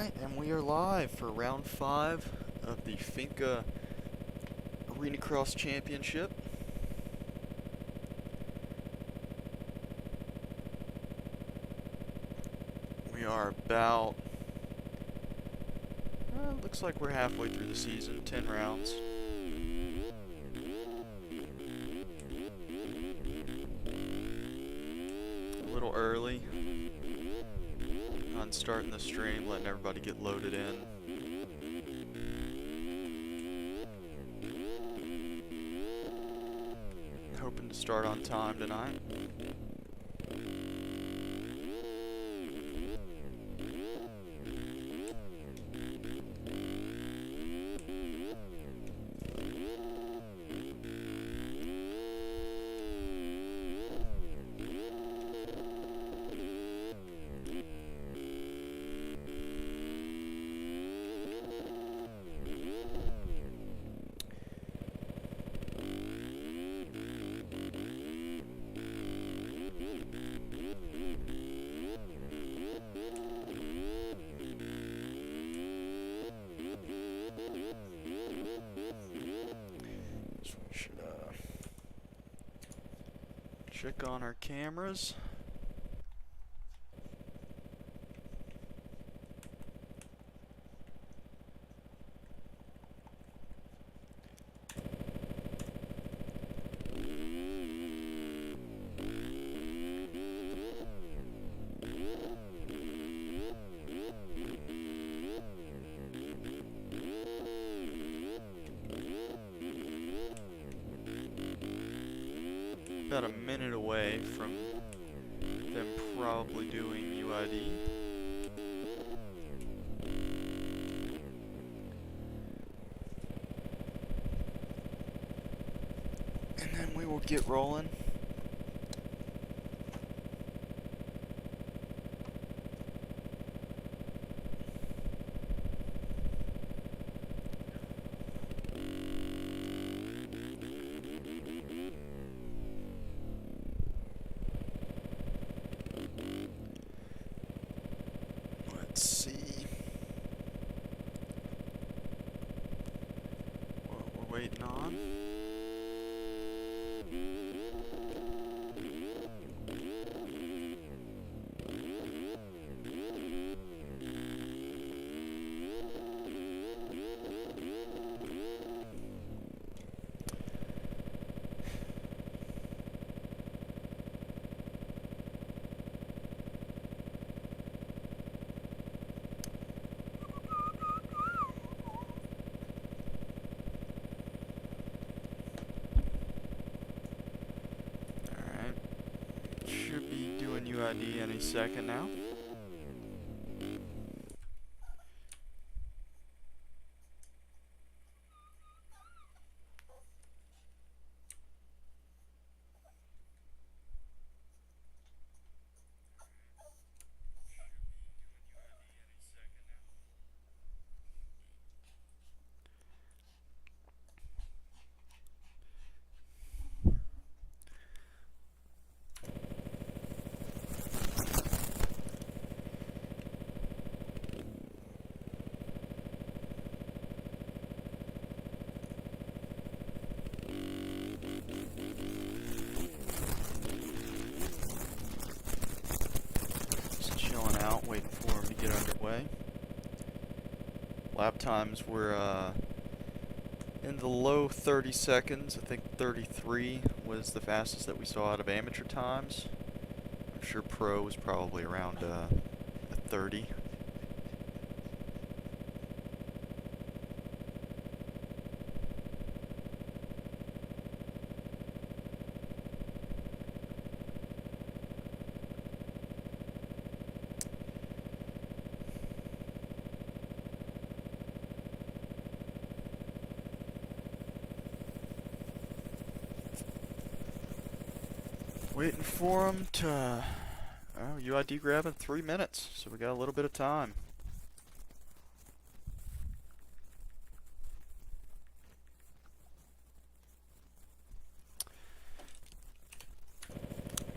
Alright, and we are live for round 5 of the Finca Arenacross Championship. We are about, looks like we're halfway through the season, 10 rounds. A little early on starting the stream, letting everybody get loaded in. Hoping to start on time tonight. Check on our cameras. About a minute away from them probably doing UID. And then we will get rolling. Let's see what we're waiting on. Should be doing UID any second now. Waiting for him to get underway. Lap times were in the low 30 seconds. I think 33 was the fastest that we saw out of amateur times. I'm sure pro was probably around 30. Waiting for him to UID grab in 3 minutes, so we got a little bit of time.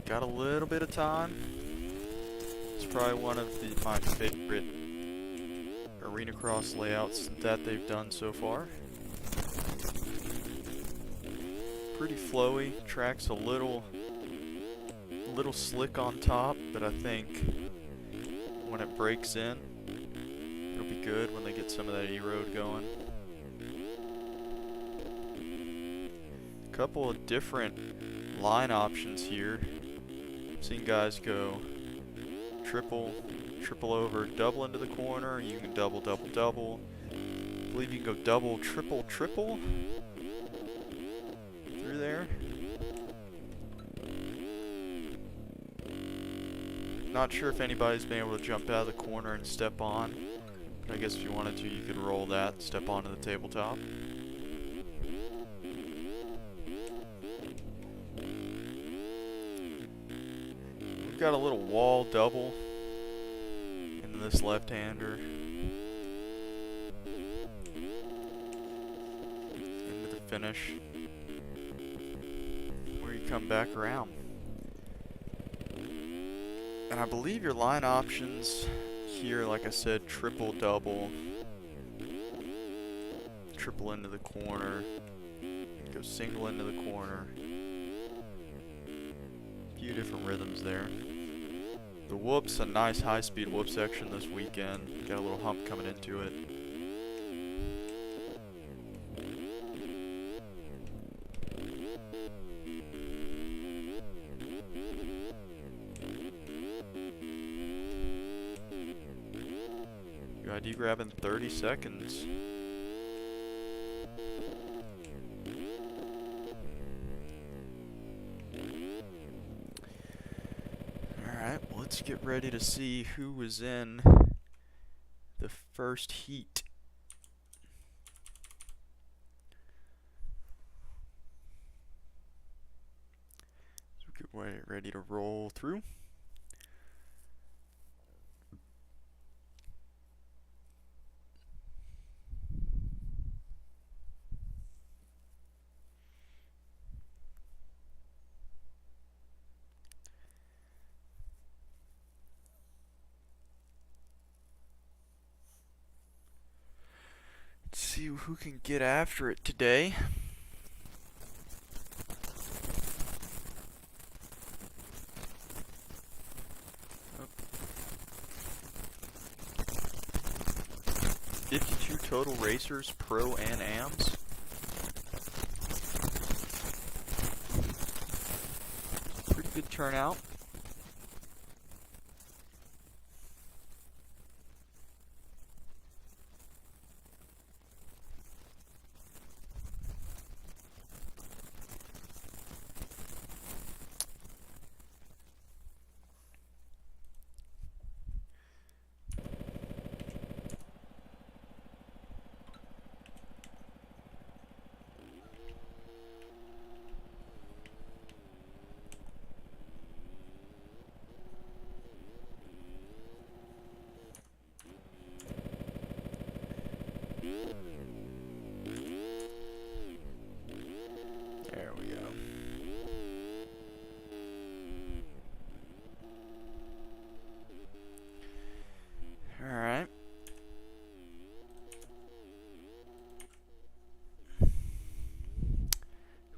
Got a little bit of time. It's probably one of my favorite Arenacross layouts that they've done so far. Pretty flowy, track's a little slick on top, but I think when it breaks in, it'll be good when they get some of that E-road going. Couple of different line options here. I've seen guys go triple over, double into the corner. You can double, double, double. I believe you can go double, triple, triple through there. Not sure if anybody's been able to jump out of the corner and step on, but I guess if you wanted to, you could roll that, step onto the tabletop. We've got a little wall double into this left-hander. Into the finish, where you come back around. And I believe your line options here, like I said, triple, double, triple into the corner, go single into the corner. A few different rhythms there. The whoops, a nice high-speed whoop section this weekend. Got a little hump coming into it. ID grab in 30 seconds. Alright, let's get ready to see who was in the first heat. So get ready to roll through. See who can get after it today. Oh. 52 total racers, pro and AMs. Pretty good turnout. There we go. All right.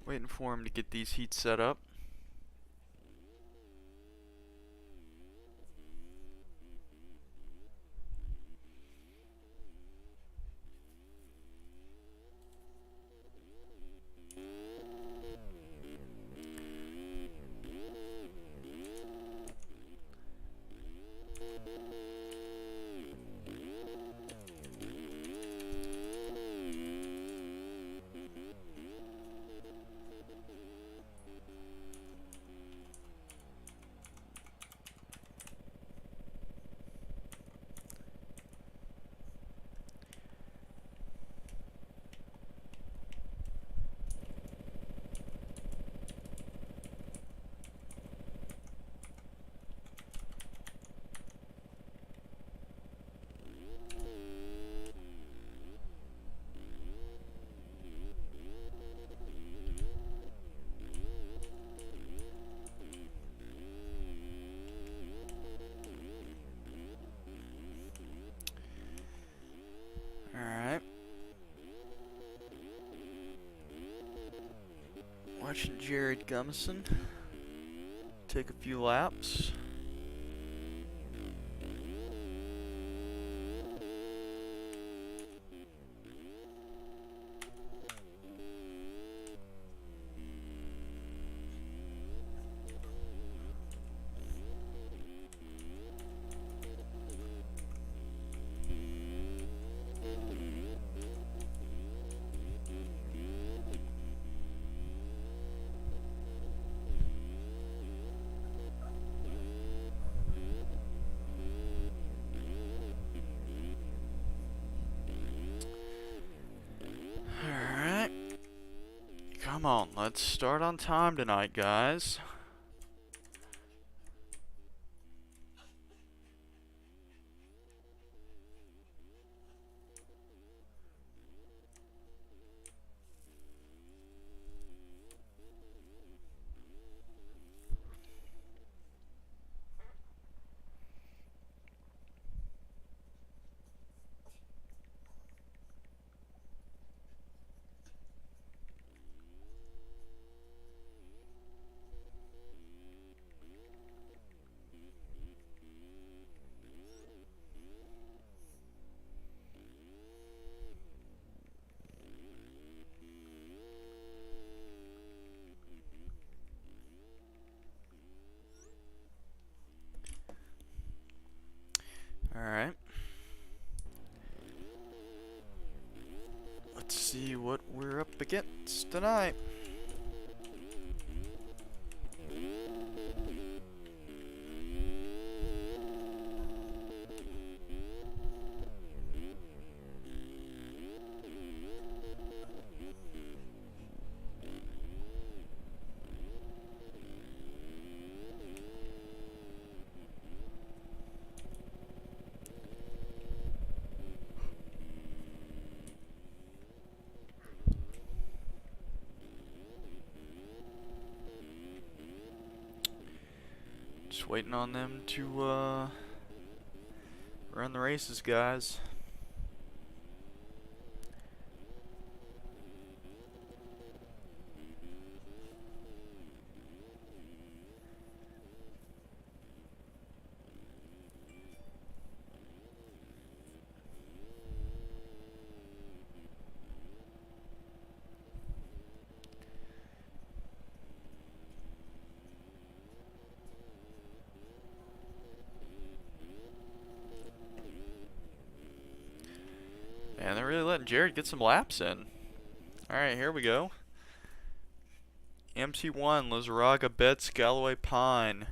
Waiting for him to get these heats set up. watching Jared Gummison take a few laps. Alright. Come on, let's start on time tonight, guys. Alright. Let's see what we're up against tonight. Just waiting on them to run the races, guys. And they're really letting Jared get some laps in. Alright, here we go. MC1, Lizarraga, Betts, Galloway, Pine.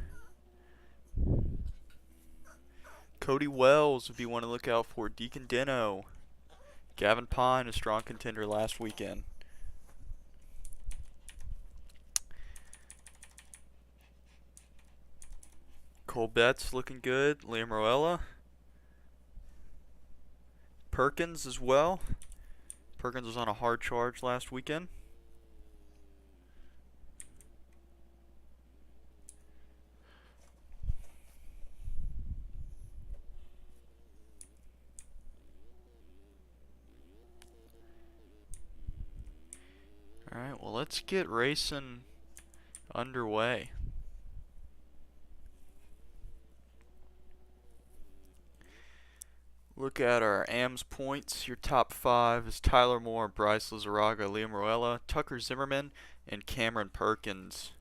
Cody Wells would be one to look out for. Deacon Dino. Gavin Pine, a strong contender last weekend. Cole Betts looking good. Liam Roella. Perkins as well. Perkins was on a hard charge last weekend. Alright, well, let's get racing underway. Look at our AMS points. Your top 5 is Tyler Moore, Bryce Lizarraga, Liam Roella, Tucker Zimmerman, and Cameron Perkins.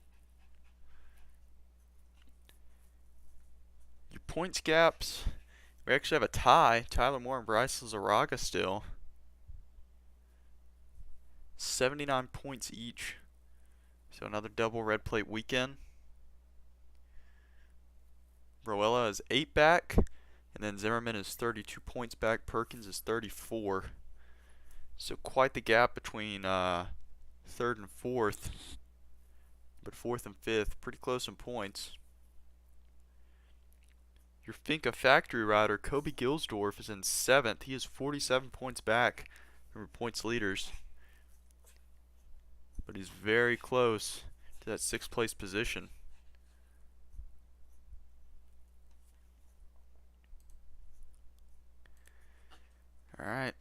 Your points gaps, we actually have a tie. Tyler Moore and Bryce Lizarraga still. 79 points each. So another double red plate weekend. Roella is 8 back. And then Zimmerman is 32 points back. Perkins is 34. So quite the gap between 3rd and 4th. But 4th and 5th, pretty close in points. Your Finca factory rider, Kobe Gilsdorf, is in 7th. He is 47 points back from points leaders. But he's very close to that 6th place position. Alright.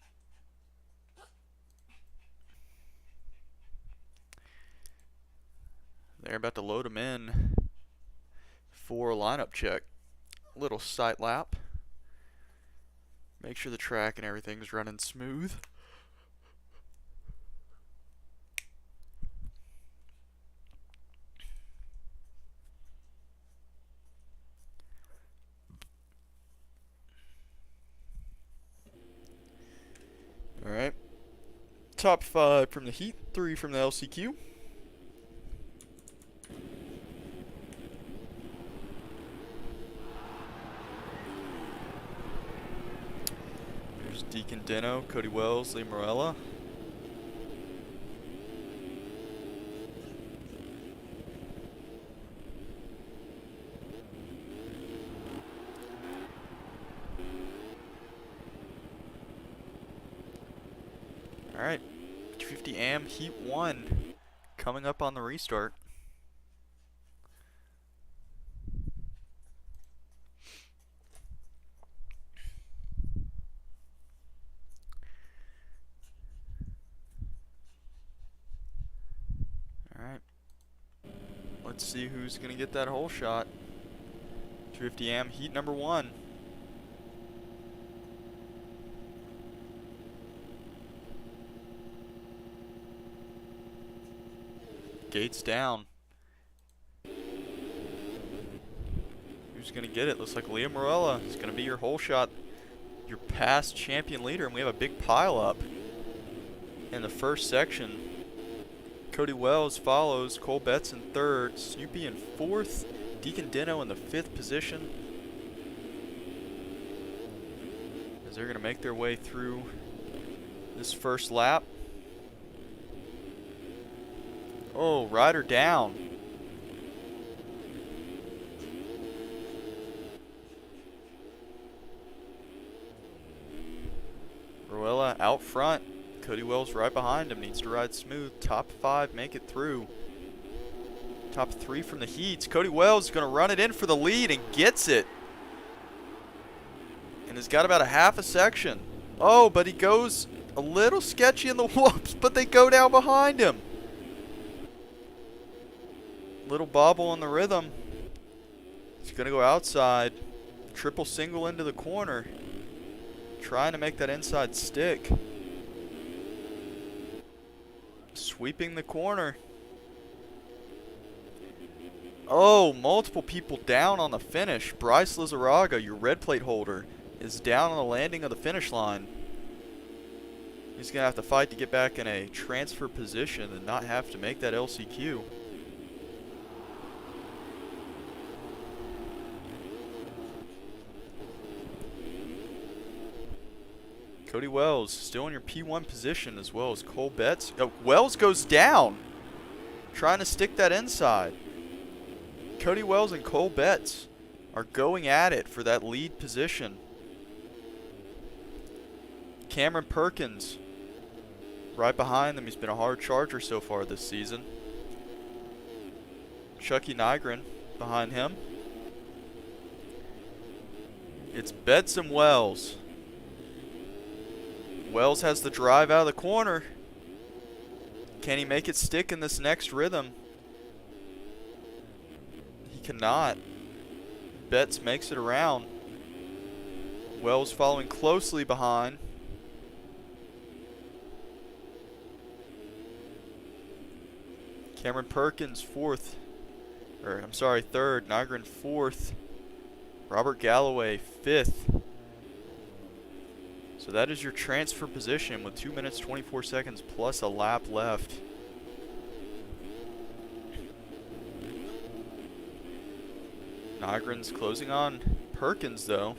They're about to load them in for a lineup check. Little sight lap. Make sure the track and everything's running smooth. Alright. Top 5 from the heat, 3 from the LCQ. There's Deacon Deno, Cody Wells, Lee Morella. Alright, 250 AM Heat 1 coming up on the restart. Alright, let's see who's going to get that hole shot. 250 AM Heat number 1. Gates down. Who's going to get it? Looks like Leah Morella is going to be your hole shot, your past champion leader. And we have a big pile up in the first section. Cody Wells follows, Cole Betts in 3rd, Snoopy in 4th, Deacon Deno in the 5th position. As they're going to make their way through this first lap. Oh, rider down. Ruella out front. Cody Wells right behind him. Needs to ride smooth. Top 5 make it through. Top 3 from the heats. Cody Wells is going to run it in for the lead and gets it. And has got about a half a section. Oh, but he goes a little sketchy in the whoops, but they go down behind him. Little bobble on the rhythm. He's going to go outside. Triple single into the corner. Trying to make that inside stick. Sweeping the corner. Oh, multiple people down on the finish. Bryce Lizarraga, your red plate holder, is down on the landing of the finish line. He's going to have to fight to get back in a transfer position and not have to make that LCQ. Cody Wells still in your P1 position, as well as Cole Betts. Oh, Wells goes down, trying to stick that inside. Cody Wells and Cole Betts are going at it for that lead position. Cameron Perkins right behind them. He's been a hard charger so far this season. Chucky Nygren behind him. It's Betts and Wells. Wells has the drive out of the corner. Can he make it stick in this next rhythm? He cannot. Betts makes it around. Wells following closely behind. Cameron Perkins third. Nygren 4th. Robert Galloway 5th. So that is your transfer position with 2 minutes 24 seconds plus a lap left. Nygren's closing on Perkins though.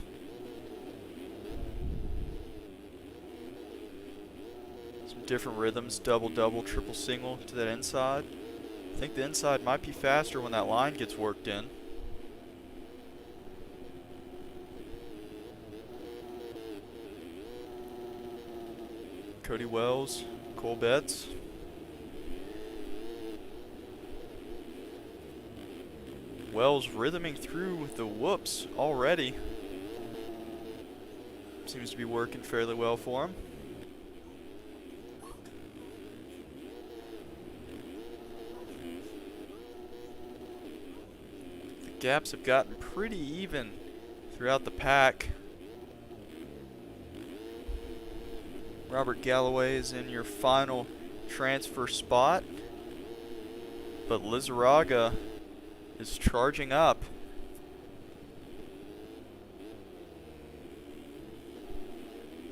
Some different rhythms, double, double, triple, single to that inside. I think the inside might be faster when that line gets worked in. Cody Wells, Cole Betts. Wells rhythming through with the whoops already. Seems to be working fairly well for him. gaps have gotten pretty even throughout the pack. Robert Galloway is in your final transfer spot, but Lizarraga is charging up.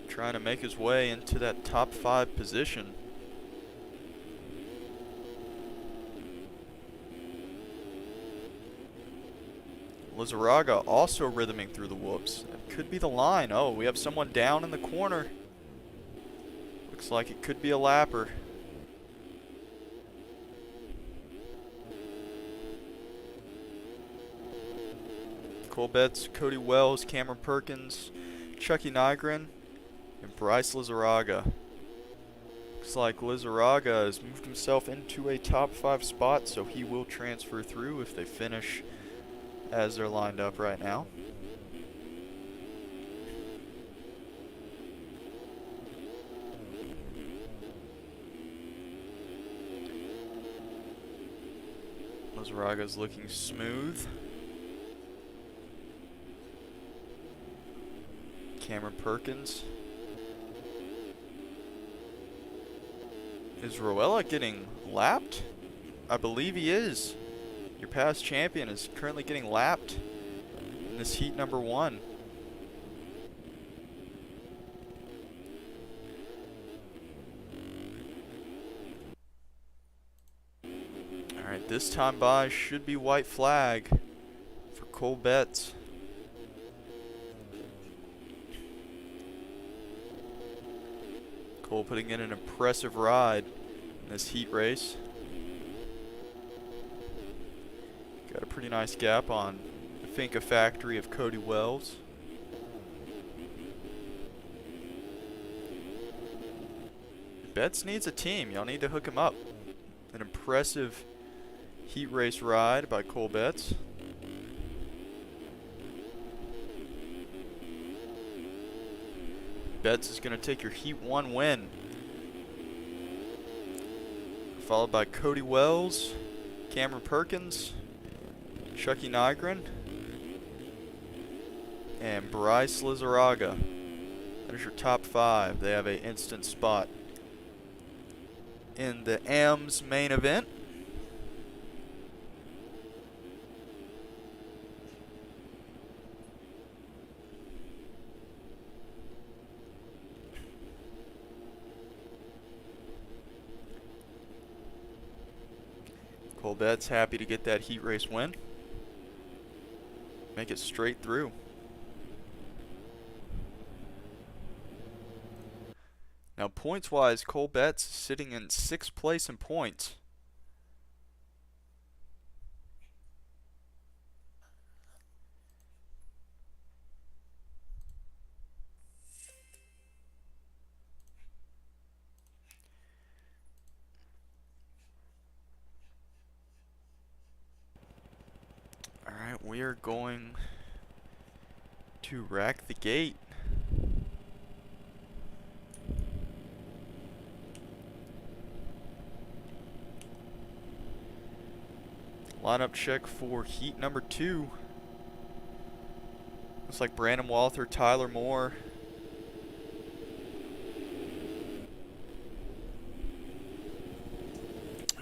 Trying to make his way into that top 5 position. Lizarraga also rhythming through the whoops. That could be the line. Oh, we have someone down in the corner. Looks like it could be a lapper. Cole Betts, Cody Wells, Cameron Perkins, Chucky Nygren, and Bryce Lizarraga. Looks like Lizarraga has moved himself into a top 5 spot, so he will transfer through if they finish as they're lined up right now. Lizarraga's looking smooth. Cameron Perkins. Is Roella getting lapped? I believe he is. Your past champion is currently getting lapped in this heat number 1. Alright, this time by should be white flag for Cole Betts. Cole putting in an impressive ride in this heat race. Got a pretty nice gap on the Finca factory of Cody Wells. Betts needs a team. Y'all need to hook him up. An impressive heat race ride by Cole Betts. Betts is going to take your Heat 1 win. Followed by Cody Wells, Cameron Perkins, Chucky Nygren, and Bryce Lizarraga. That is your top 5. They have an instant spot in the AMS main event. Cole Betts happy to get that heat race win. Make it straight through. Now points-wise, Cole Betts sitting in 6th place in points. Alright, we are going to rack the gate. Lineup check for heat number 2. Looks like Brandon Walther, Tyler Moore.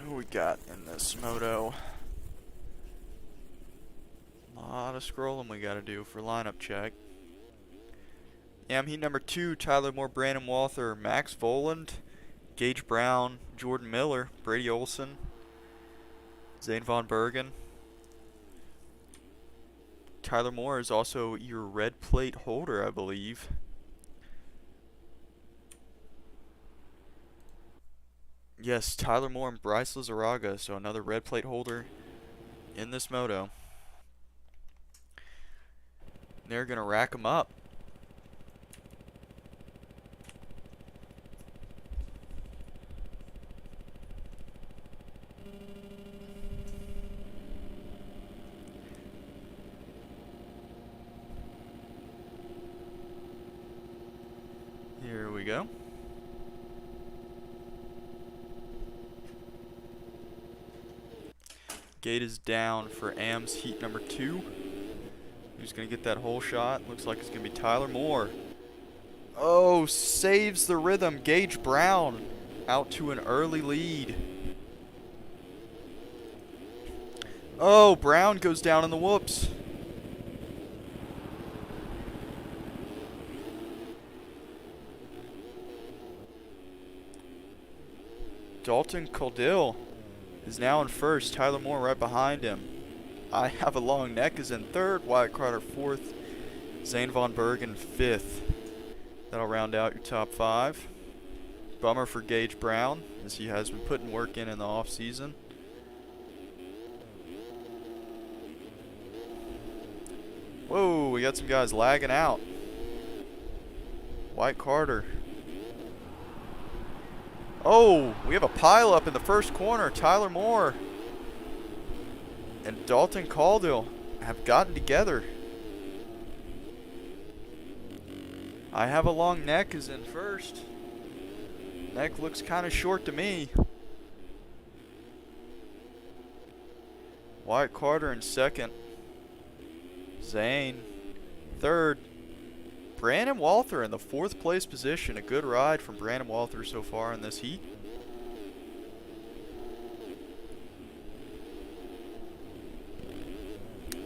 Who we got in this moto? A lot of scrolling we gotta do for lineup check. Yeah, heat number 2, Tyler Moore, Brandon Walther, Max Voland, Gage Brown, Jordan Miller, Brady Olson, Zane Von Bergen. Tyler Moore is also your red plate holder, I believe. Yes, Tyler Moore and Bryce Lizarraga, so another red plate holder in this moto. They're going to rack them up. Here we go. Gate is down for AM's heat number 2. Who's going to get that hole shot? Looks like it's going to be Tyler Moore. Oh, saves the rhythm. Gage Brown out to an early lead. Oh, Brown goes down in the whoops. Dalton Caudill is now in first. Tyler Moore right behind him. I Have a Long Neck is in third. Wyatt Carter fourth. Zane Von Bergen fifth. That'll round out your top 5. Bummer for Gage Brown, as he has been putting work in the off season. Whoa, we got some guys lagging out. Wyatt Carter. Oh, we have a pile up in the first corner. Tyler Moore and Dalton Caudill have gotten together. I Have a Long Neck is in first. Neck looks kind of short to me. Wyatt Carter in second. Zane third. Brandon Walther in the 4th place position. A good ride from Brandon Walther so far in this heat.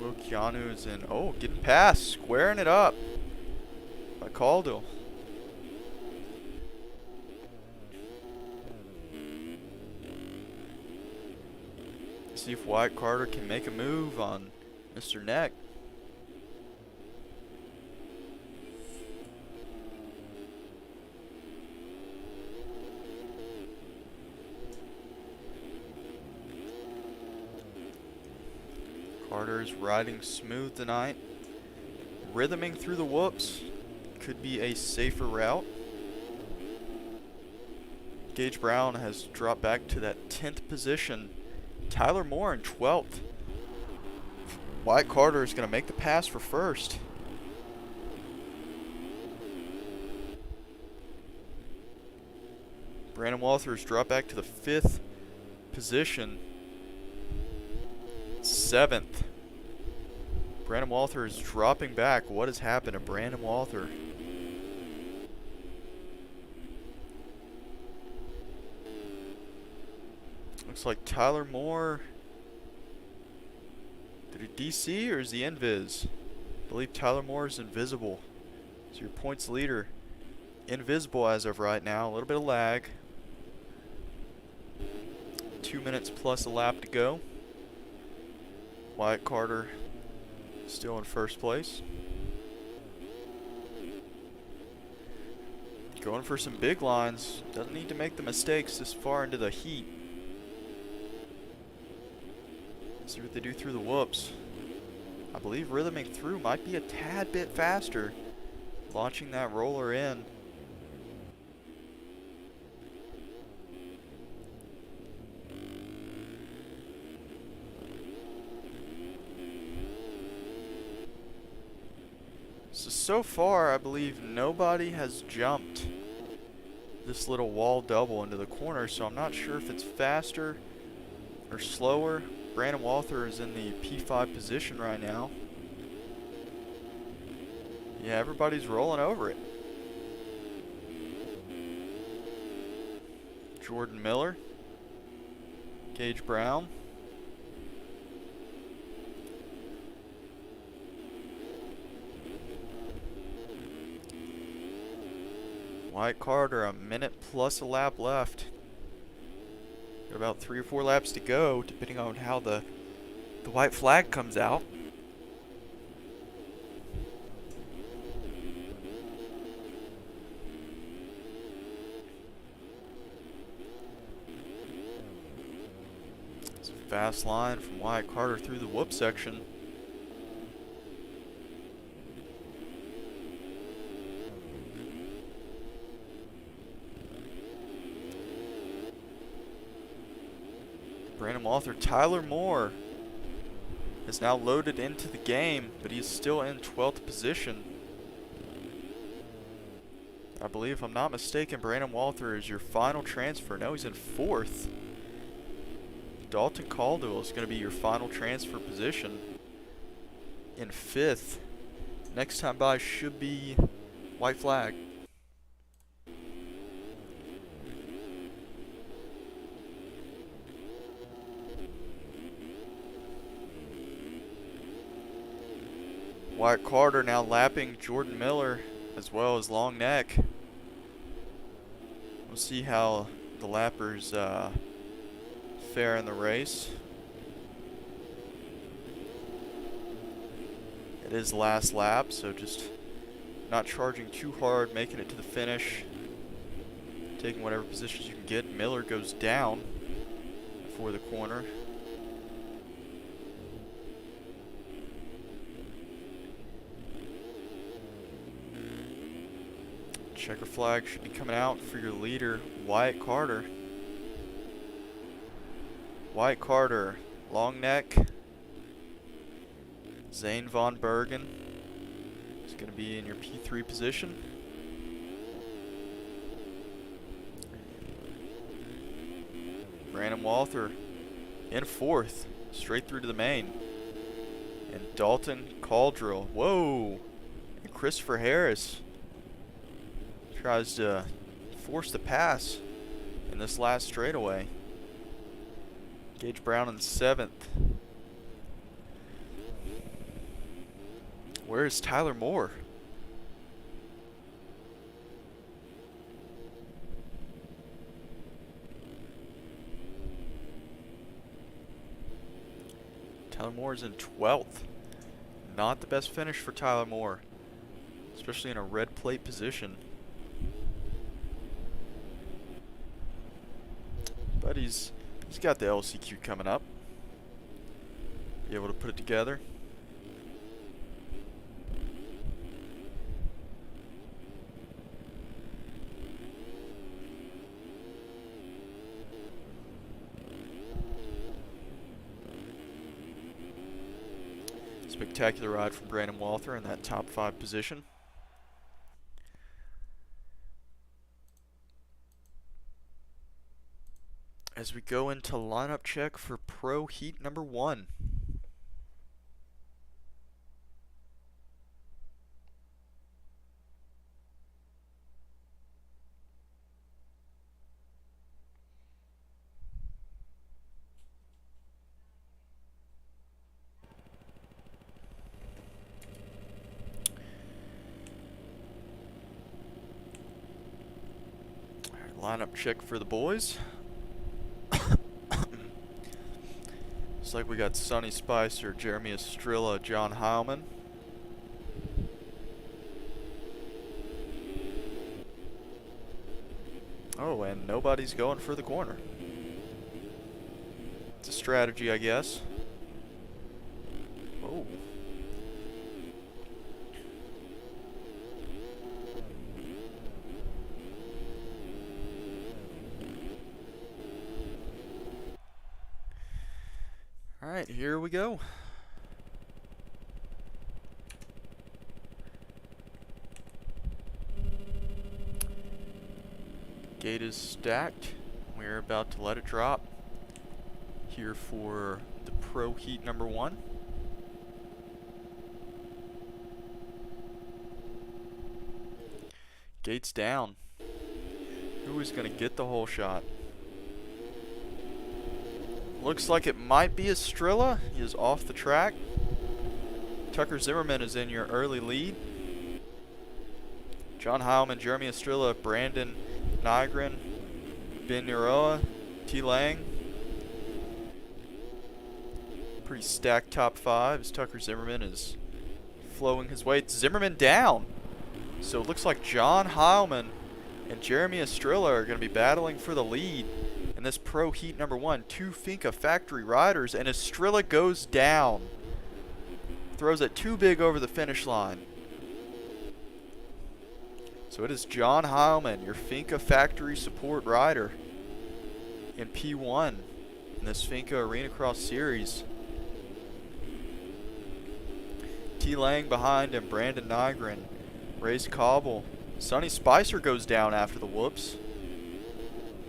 Will Keanu is in. Oh, getting past. Squaring it up by Caudill. See if Wyatt Carter can make a move on Mr. Neck. Carter is riding smooth tonight. Rhythming through the whoops. Could be a safer route. Gage Brown has dropped back to that 10th position. Tyler Moore in 12th. Wyatt Carter is going to make the pass for first. Brandon Walther has dropped back to the 5th position. 7th. Brandon Walther is dropping back. What has happened to Brandon Walther? Looks like Tyler Moore. Did he DC or is he invis? I believe Tyler Moore is invisible. So your points leader. Invisible as of right now. A little bit of lag. 2 minutes plus a lap to go. Wyatt Carter still in first place. Going for some big lines. Doesn't need to make the mistakes this far into the heat. See what they do through the whoops. I believe rhythming through might be a tad bit faster. Launching that roller in. So far, I believe nobody has jumped this little wall double into the corner, so I'm not sure if it's faster or slower. Brandon Walther is in the P5 position right now. Yeah, everybody's rolling over it. Jordan Miller. Gage Brown. Wyatt Carter, a minute plus a lap left. Got about 3 or 4 laps to go, depending on how the white flag comes out. It's a fast line from Wyatt Carter through the whoop section. Brandon Walther. Tyler Moore is now loaded into the game, but he's still in 12th position. I believe, if I'm not mistaken, Brandon Walther is your final transfer. No, he's in 4th. Dalton Caldwell is going to be your final transfer position in 5th. Next time by should be white flag. Wyatt Carter now lapping Jordan Miller as well as Long Neck. We'll see how the lappers fare in the race. It is last lap, so just not charging too hard, making it to the finish, taking whatever positions you can get. Miller goes down before the corner. Checker flag should be coming out for your leader, Wyatt Carter. Wyatt Carter, Long Neck, Zane Von Bergen is going to be in your P3 position. Brandon Walther in 4th, straight through to the main. And Dalton Caldwell, whoa, and Christopher Harris tries to force the pass in this last straightaway. Gage Brown in 7th. Where is Tyler Moore? Tyler Moore is in 12th. Not the best finish for Tyler Moore, especially in a red plate position. But he's got the LCQ coming up. Be able to put it together. Spectacular ride from Brandon Walther in that top 5 position. As we go into lineup check for Pro Heat number 1. Lineup check for the boys. Looks like we got Sonny Spicer, Jeremy Estrella, John Heilman. Oh, and nobody's going for the corner. It's a strategy, I guess. Oh. Alright, here we go. Gate is stacked. We're about to let it drop here for the Pro Heat number 1. Gate's down. Who is going to get the whole shot? Looks like it might be Estrella. He is off the track. Tucker Zimmerman is in your early lead. John Heilman, Jeremy Estrella, Brandon Nygren, Ben Uroa, T. Lang. Pretty stacked top 5 as Tucker Zimmerman is flowing his way. Zimmerman down. So it looks like John Heilman and Jeremy Estrella are going to be battling for the lead in this Pro Heat number 1. 2 Finca factory riders, and Estrella goes down. Throws it too big over the finish line. So it is John Heilman, your Finca factory support rider in P1 in this Finca Arenacross series. T. Lang behind him, Brandon Nygren, Ray's Cobble. Sonny Spicer goes down after the whoops.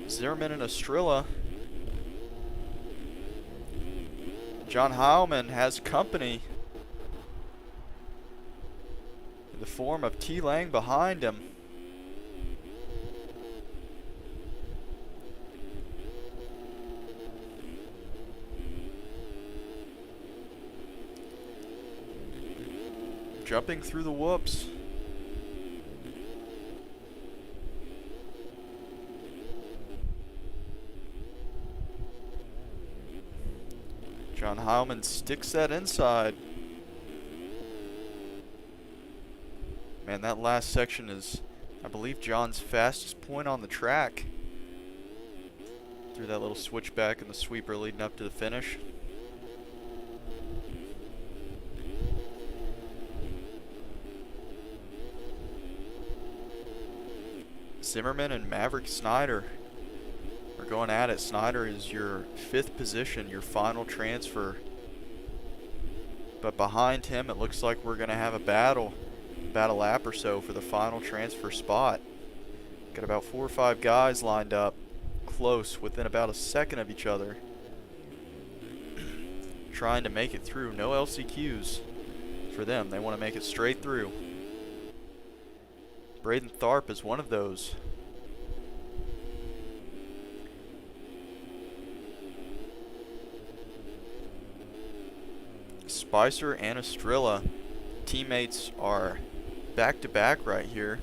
Zimmerman and Estrella John Heilman has company in the form of T. Lang behind him. Jumping through the whoops. John Heilman sticks that inside. Man, that last section is, I believe, John's fastest point on the track. Through that little switchback and the sweeper leading up to the finish. Zimmerman and Maverick Snyder are going at it. Snyder is your 5th position, your final transfer. But behind him, it looks like we're going to have about a lap or so for the final transfer spot. Got about 4 or 5 guys lined up, close, within about a second of each other, trying to make it through. No LCQs for them. They want to make it straight through. Braden Tharp is one of those. Spicer and Estrella, teammates, are back to back right here.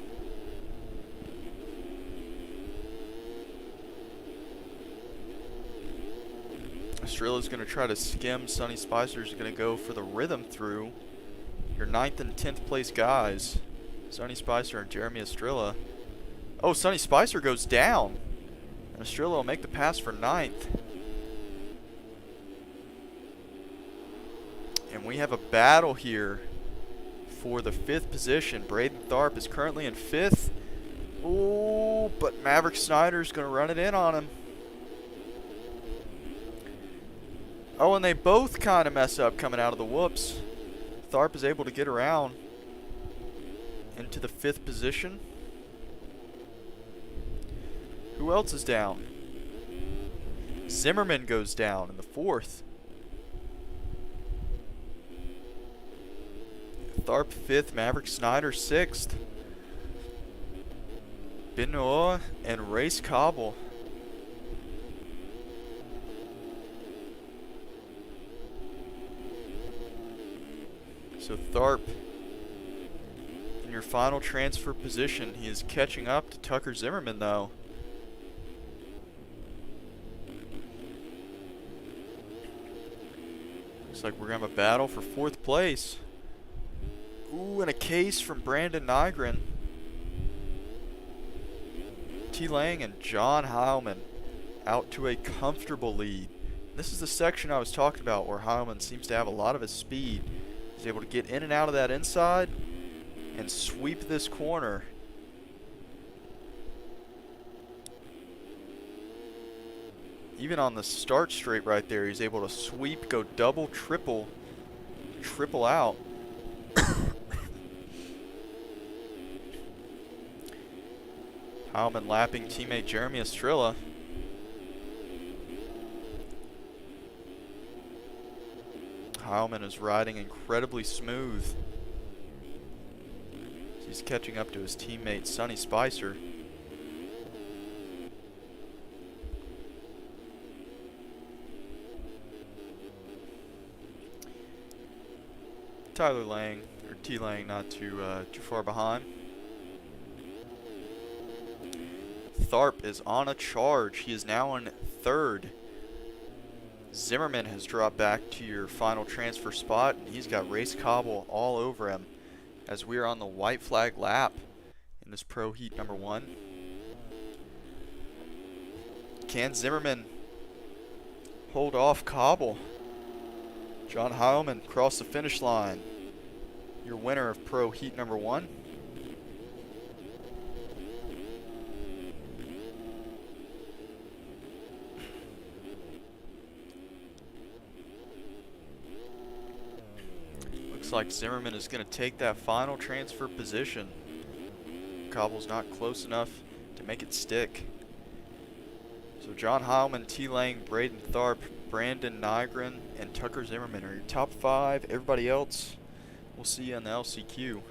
Estrella's going to try to skim. Sonny Spicer's going to go for the rhythm through. Your 9th and 10th place guys, Sonny Spicer and Jeremy Estrella. Oh, Sonny Spicer goes down, and Estrella will make the pass for 9th. And we have a battle here for the 5th position. Braden Tharp is currently in 5th. Ooh, but Maverick Snyder's going to run it in on him. Oh, and they both kind of mess up coming out of the whoops. Tharp is able to get around into the 5th position. Who else is down? Zimmerman goes down in the 4th. Tharp 5th, Maverick Snyder 6th. Benoit and Race Cobble. So Tharp in your final transfer position. He is catching up to Tucker Zimmerman though. Looks like we're going to have a battle for 4th place. Ooh, and a case from Brandon Nygren. T. Lang and John Heilman out to a comfortable lead. This is the section I was talking about where Heilman seems to have a lot of his speed. He's able to get in and out of that inside and sweep this corner. Even on the start straight right there, he's able to sweep, go double, triple out. Heilman lapping teammate Jeremy Estrella. Heilman is riding incredibly smooth. He's catching up to his teammate Sonny Spicer. Tyler Lang, or T. Lang, not too far behind. Tharp is on a charge. He is now in 3rd. Zimmerman has dropped back to your final transfer spot, and he's got Race Cobble all over him as we are on the white flag lap in this Pro Heat number 1. Can Zimmerman hold off Cobble? John Heilman crossed the finish line. Your winner of Pro Heat number 1. Like Zimmerman is going to take that final transfer position. Cobble's not close enough to make it stick. So John Heilman, T. Lang, Braden Tharp Brandon Nygren, and Tucker Zimmerman are your top 5. Everybody else, we'll see you on the LCQ.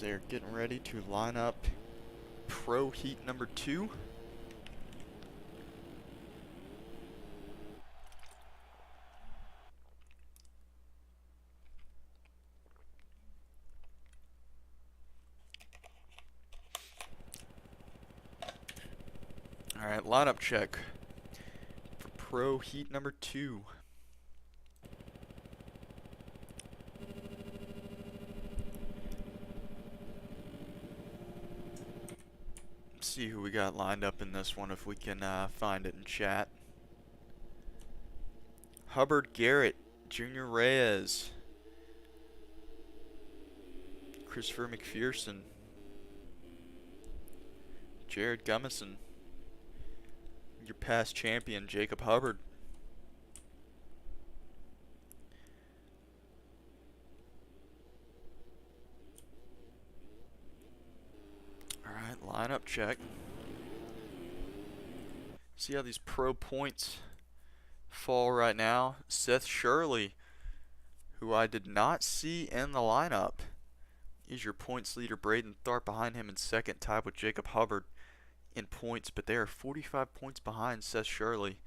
They're getting ready to line up Pro Heat number 2. Alright, lineup check for Pro Heat number 2. See who we got lined up in this one if we can find it in chat. Hubbard Garrett, Junior Reyes, Christopher McPherson, Jared Gummison, your past champion Jacob Hubbard. Alright, lineup check. See how these pro points fall right now. Seth Shirley, who I did not see in the lineup, is your points leader. Braden Tharp behind him in second, tied with Jacob Hubbard in points, but they are 45 points behind Seth Shirley.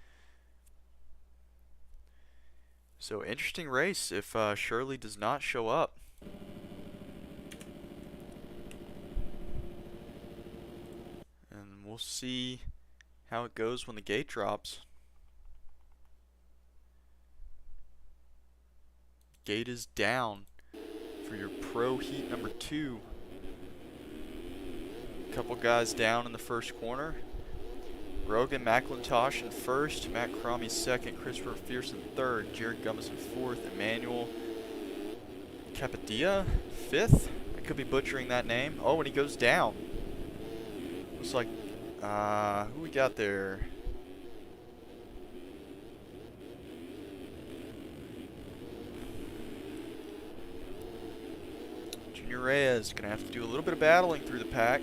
So interesting race if Shirley does not show up. And we'll see how it goes when the gate drops. Gate is down for your Pro Heat number 2. Couple guys down in the first corner. Rogan McIntosh in first, Matt Cromie second, Christopher McPherson third, Jared Gummison fourth, Emmanuel Capadia fifth. I could be butchering that name. Oh, and he goes down. Looks like, who we got there? Junior Reyes gonna have to do a little bit of battling through the pack.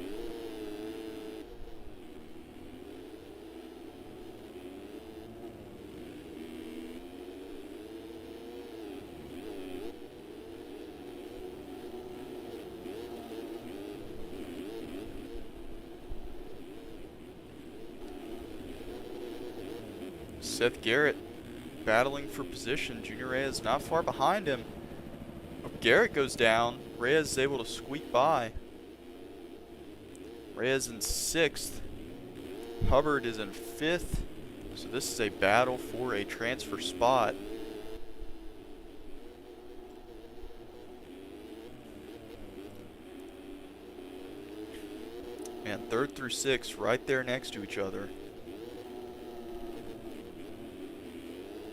Seth Garrett battling for position. Junior Reyes not far behind him. Oh, Garrett goes down. Reyes is able to squeak by. Reyes in 6th. Hubbard is in 5th. So this is a battle for a transfer spot. And 3rd through 6th right there next to each other.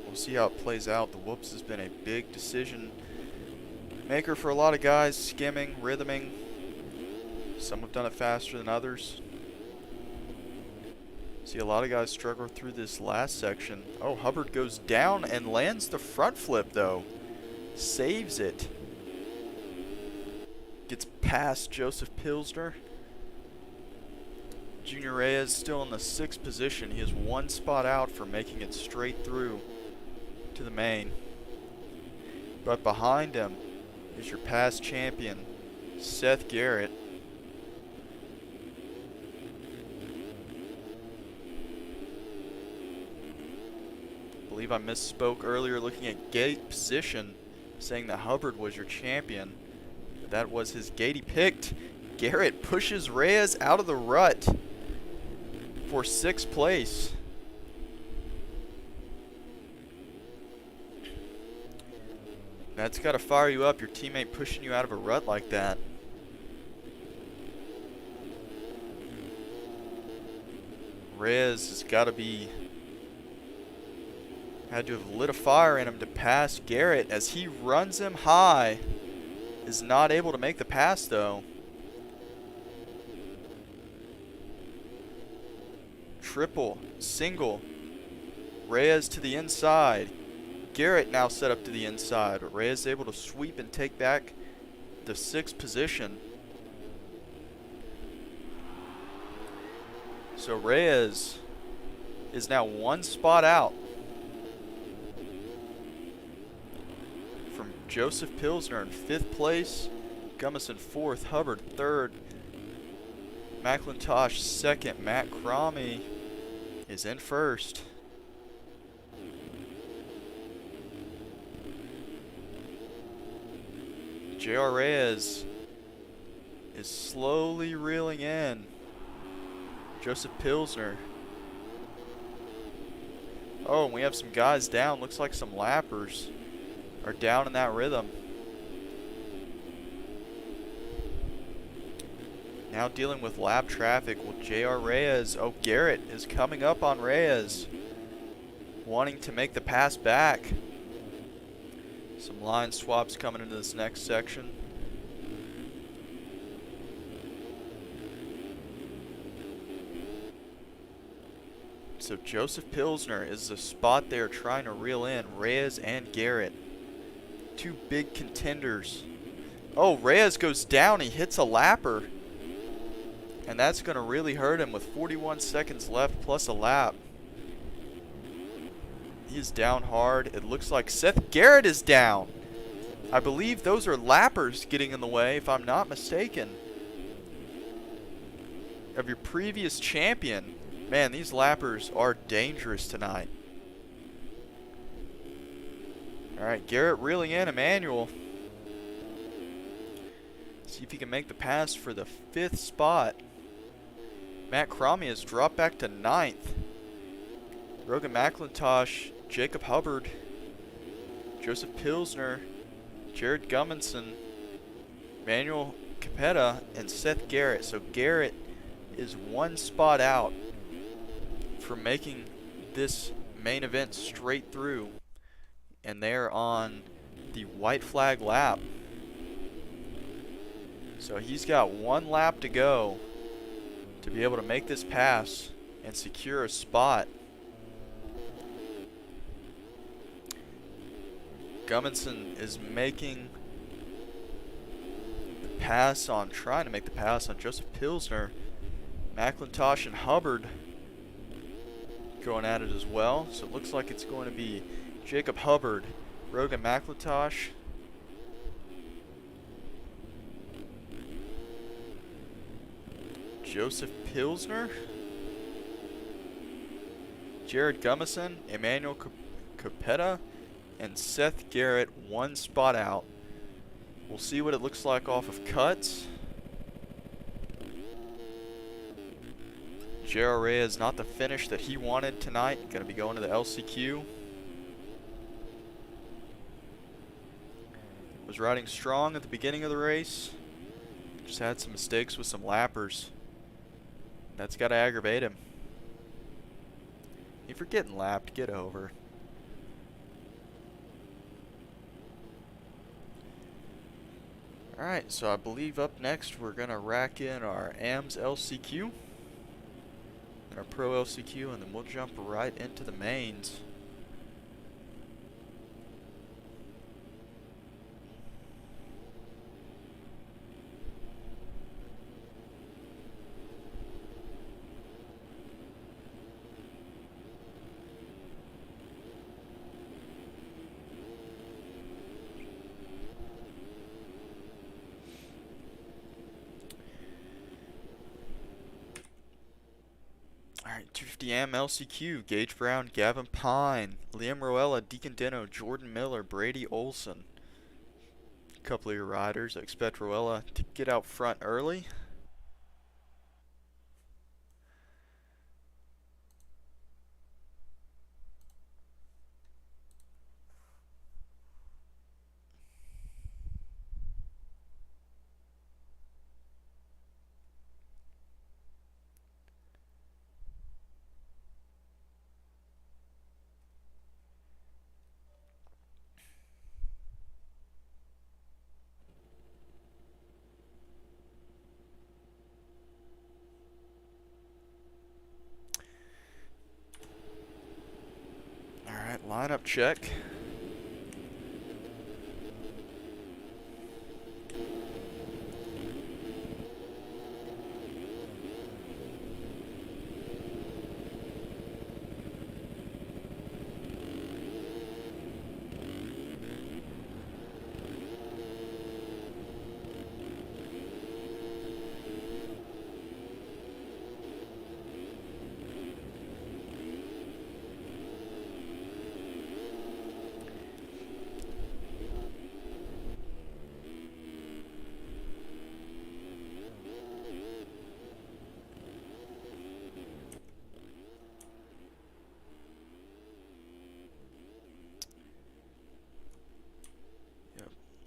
We'll see how it plays out. The whoops has been a big decision maker for a lot of guys. Skimming, rhythming. Some have done it faster than others. See a lot of guys struggle through this last section. Oh, Hubbard goes down and lands the front flip though. Saves it. Gets past Joseph Pilsner. Junior Reyes still in the 6th position. He is 1 spot out for making it straight through to the main. But behind him is your past champion, Seth Garrett. I believe I misspoke earlier looking at gate position, saying that Hubbard was your champion. That was his gate he picked. Garrett pushes Reyes out of the rut for 6th place. That's got to fire you up, your teammate pushing you out of a rut like that. Reyes has got to be, had to have lit a fire in him to pass Garrett as he runs him high. Is not able to make the pass though. Triple, single, Reyes to the inside. Garrett now set up to the inside, but Reyes able to sweep and take back the 6th position. So Reyes is now 1 spot out from Joseph Pilsner in 5th place, Gummison 4th, Hubbard 3rd, McIntosh 2nd, Matt Cromie is in 1st. J.R. Reyes is slowly reeling in. Joseph Pilsner. Oh, and we have some guys down. Looks like some lappers are down in that rhythm. Now dealing with lap traffic with J.R. Reyes. Oh, Garrett is coming up on Reyes, wanting to make the pass back. Some line swaps coming into this next section. So Joseph Pilsner is the spot there trying to reel in Reyes and Garrett. 2 big contenders. Oh, Reyes goes down. He hits a lapper. And that's going to really hurt him with 41 seconds left plus a lap. He is down hard. It looks like Seth Garrett is down. I believe those are lappers getting in the way, if I'm not mistaken, of your previous champion. Man, these lappers are dangerous tonight. Alright, Garrett reeling in Emmanuel. See if he can make the pass for the 5th spot. Matt Cromie has dropped back to 9th. Rogan McIntosh, Jacob Hubbard, Joseph Pilsner, Jared Gumminson, Manuel Capetta, and Seth Garrett. So Garrett is 1 spot out from making this main event straight through. And they're on the white flag lap. So he's got 1 lap to go to be able to make this pass and secure a spot. Gumminson is making the pass on, trying to make the pass on Joseph Pilsner. McIntosh and Hubbard going at it as well. So it looks like it's going to be Jacob Hubbard, Rogan McIntosh, Joseph Pilsner, Jared Gummison, Emmanuel Capetta, and Seth Garrett 1 spot out. We'll see what it looks like off of cuts. J.R. Reyes not the finish that he wanted tonight. Going to be going to the LCQ. Was riding strong at the beginning of the race. Just had some mistakes with some lappers. That's got to aggravate him. If you're getting lapped, get over. Alright, so I believe up next we're going to rack in our AMS LCQ and our Pro LCQ, and then we'll jump right into the mains. Alright, 250M LCQ, Gage Brown, Gavin Pine, Liam Roella, Deacon Dino, Jordan Miller, Brady Olson. A couple of your riders. I expect Roella to get out front early. Lineup check.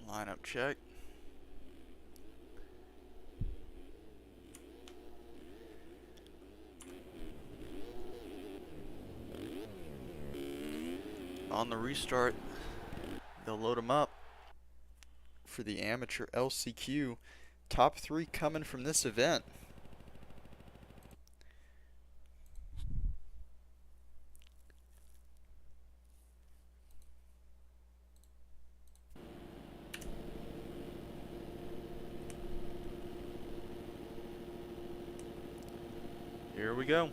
Lineup check. On the restart, they'll load them up for the amateur LCQ. Top 3 coming from this event. Here we go.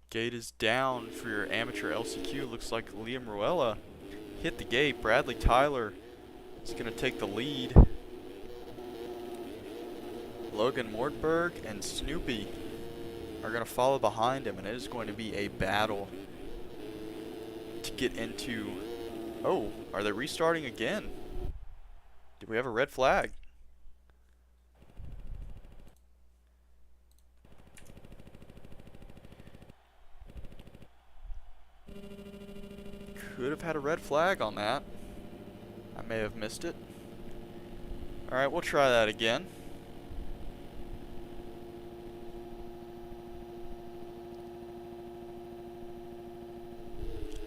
Gate is down for your amateur LCQ. Looks like Liam Ruella hit the gate. Bradley Tyler is going to take the lead. Logan Mortberg and Snoopy are going to follow behind him, and it is going to be a battle to get into... Oh, are they restarting again? Did we have a red flag? Could have had a red flag on that. I may have missed it. Alright, we'll try that again.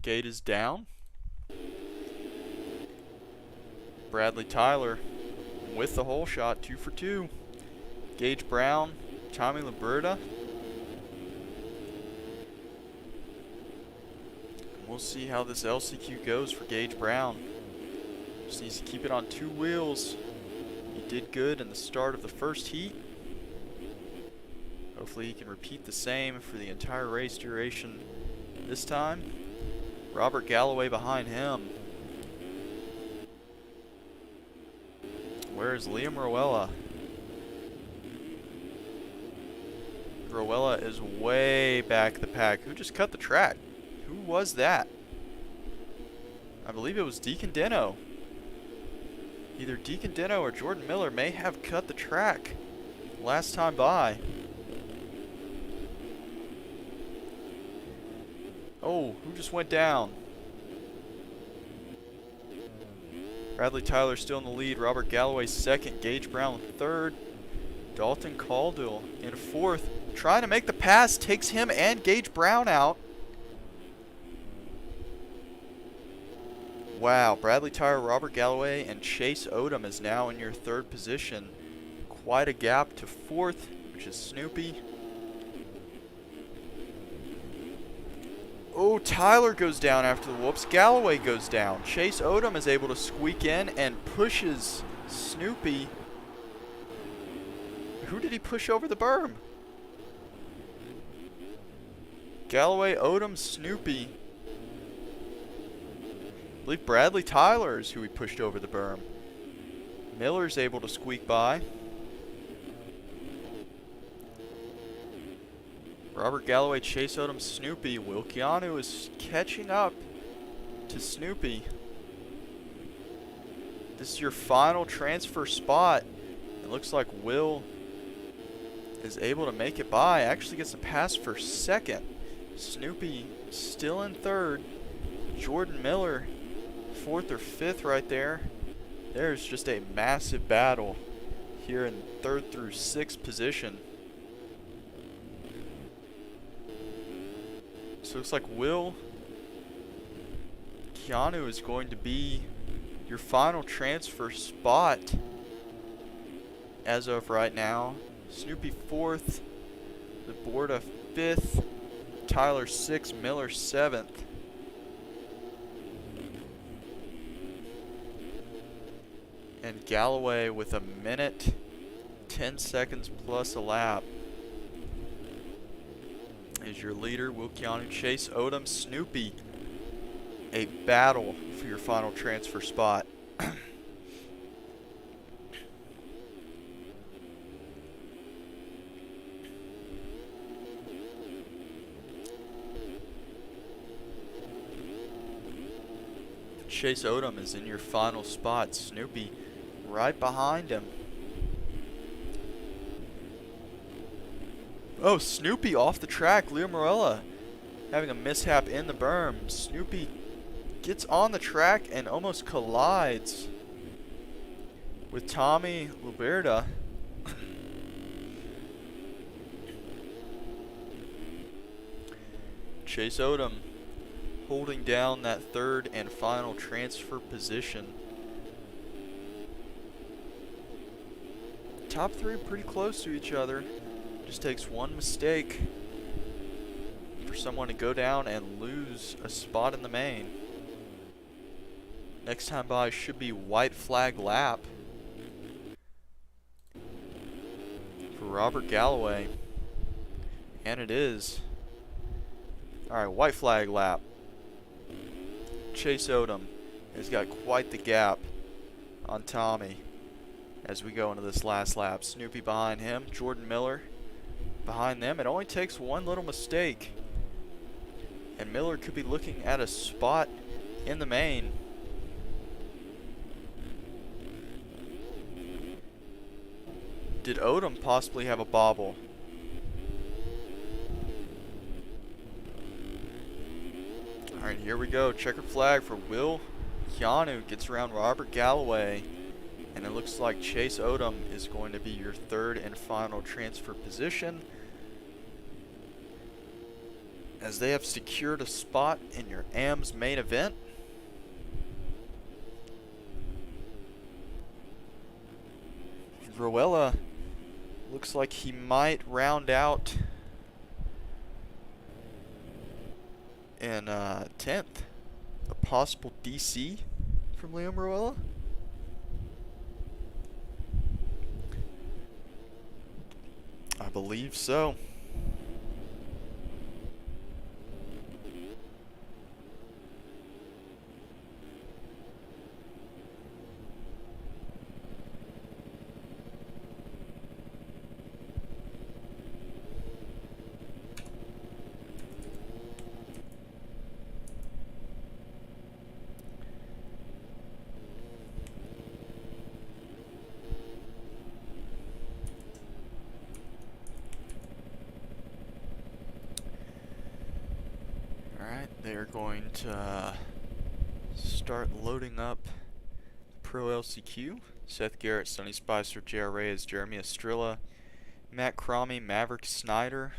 Gate is down. Bradley Tyler with the hole shot, 2 for 2. Gage Brown, Tommy Liberta. We'll see how this LCQ goes for Gage Brown. Just needs to keep it on 2 wheels. He did good in the start of the first heat. Hopefully he can repeat the same for the entire race duration this time. Robert Galloway behind him. Where's Liam Ruella? Ruella is way back the pack. Who just cut the track? Who was that? I believe it was Deacon Deno. Either Deacon Deno or Jordan Miller may have cut the track last time by. Oh, who just went down? Bradley Tyler still in the lead. Robert Galloway second. Gage Brown third. Dalton Caldwell in fourth. Trying to make the pass. Takes him and Gage Brown out. Wow, Bradley Tyler, Robert Galloway, and Chase Odom is now in your third position. Quite a gap to fourth, which is Snoopy. Oh, Tyler goes down after the whoops. Galloway goes down. Chase Odom is able to squeak in and pushes Snoopy. Who did he push over the berm? Galloway, Odom, Snoopy. I believe Bradley Tyler is who he pushed over the berm. Miller's able to squeak by. Robert Galloway, Chase Odom, Snoopy. Will Keanu is catching up to Snoopy. This is your final transfer spot. It looks like Will is able to make it by. Actually gets a pass for second. Snoopy still in third. Jordan Miller fourth or fifth right there. There's just a massive battle here in third through sixth position. So it looks like Will Keanu is going to be your final transfer spot as of right now. Snoopy fourth, the board of fifth, Tyler 6th, Miller 7th. And Galloway with a minute, 10 seconds plus a lap is your leader. Will Keanu, Chase Odom, Snoopy. A battle for your final transfer spot. Chase Odom is in your final spot. Snoopy right behind him. Oh, Snoopy off the track. Leo Morella having a mishap in the berm. Snoopy gets on the track and almost collides with Tommy Luberta. Chase Odom holding down that third and final transfer position. Top three pretty close to each other. Just takes one mistake for someone to go down and lose a spot in the main. Next time by should be white flag lap for Robert Galloway. And it is. Alright, white flag lap. Chase Odom has got quite the gap on Tommy as we go into this last lap. Snoopy behind him, Jordan Miller behind them. It only takes one little mistake and Miller could be looking at a spot in the main. Did Odom possibly have a bobble? Alright, here we go. Checkered flag for Will Keanu. Gets around Robert Galloway. And it looks like Chase Odom is going to be your third and final transfer position, as they have secured a spot in your AMS main event. Roella looks like he might round out in 10th. A possible DC from Liam Roella. I believe so. They're going to start loading up Pro LCQ. Seth Garrett, Sonny Spicer, J.R. Reyes, Jeremy Estrella, Matt Cromie, Maverick Snyder.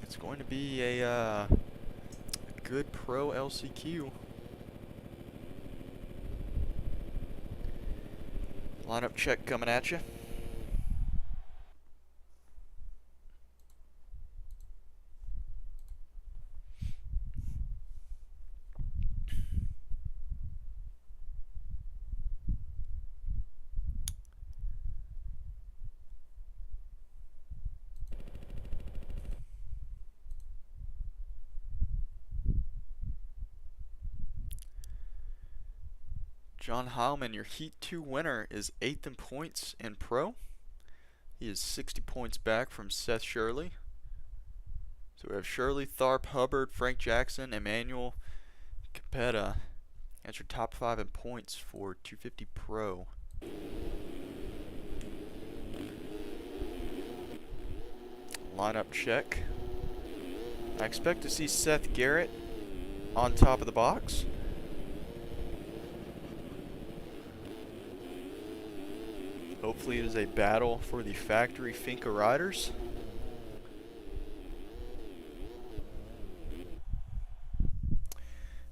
It's going to be a good Pro LCQ. Lineup check coming at you. John Heilman, your Heat 2 winner, is 8th in points in Pro. He is 60 points back from Seth Shirley. So we have Shirley, Tharp, Hubbard, Frank Jackson, Emmanuel Capetta as your top 5 in points for 250 Pro. Lineup check. I expect to see Seth Garrett on top of the box. Hopefully it is a battle for the factory Finca riders.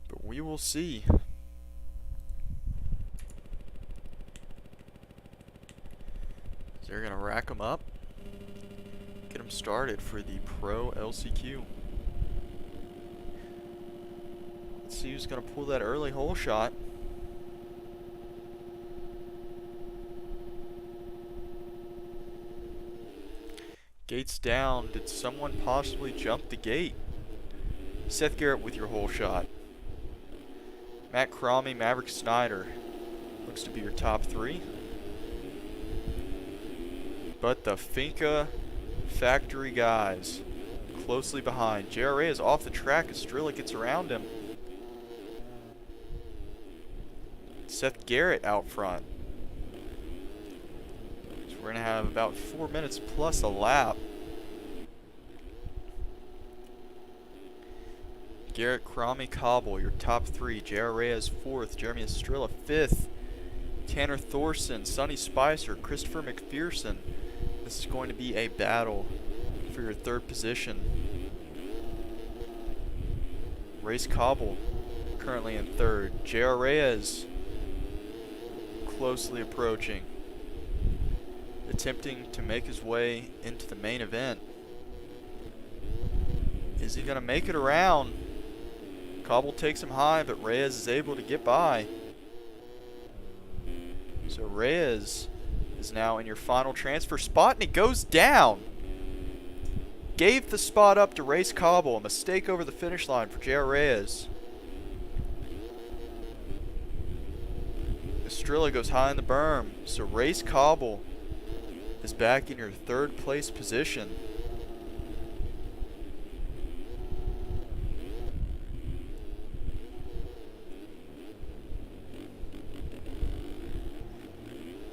But we will see. They're going to rack them up. time started for the Pro LCQ. Let's see who's going to pull that early hole shot. Gates down. Did someone possibly jump the gate? Seth Garrett with your hole shot. Matt Cromie, Maverick Snyder. Looks to be your top three. But the Finca factory guys closely behind. JRA is off the track as Strilla gets around him. Seth Garrett out front. So we're going to have about 4 minutes plus a lap. Garrett, Cromie, Cobble, your top three. J.R. Reyes, fourth. Jeremy Estrella, fifth. Tanner Thorson, Sonny Spicer, Christopher McPherson. This is going to be a battle for your third position. Race Cobble, currently in third. J.R. Reyes, closely approaching, attempting to make his way into the main event. Is he going to make it around? Cobble takes him high, but Reyes is able to get by. So Reyes is now in your final transfer spot, and he goes down. Gave the spot up to Race Cobble. A mistake over the finish line for J.R. Reyes. Estrella goes high in the berm. So Race Cobble is back in your third place position.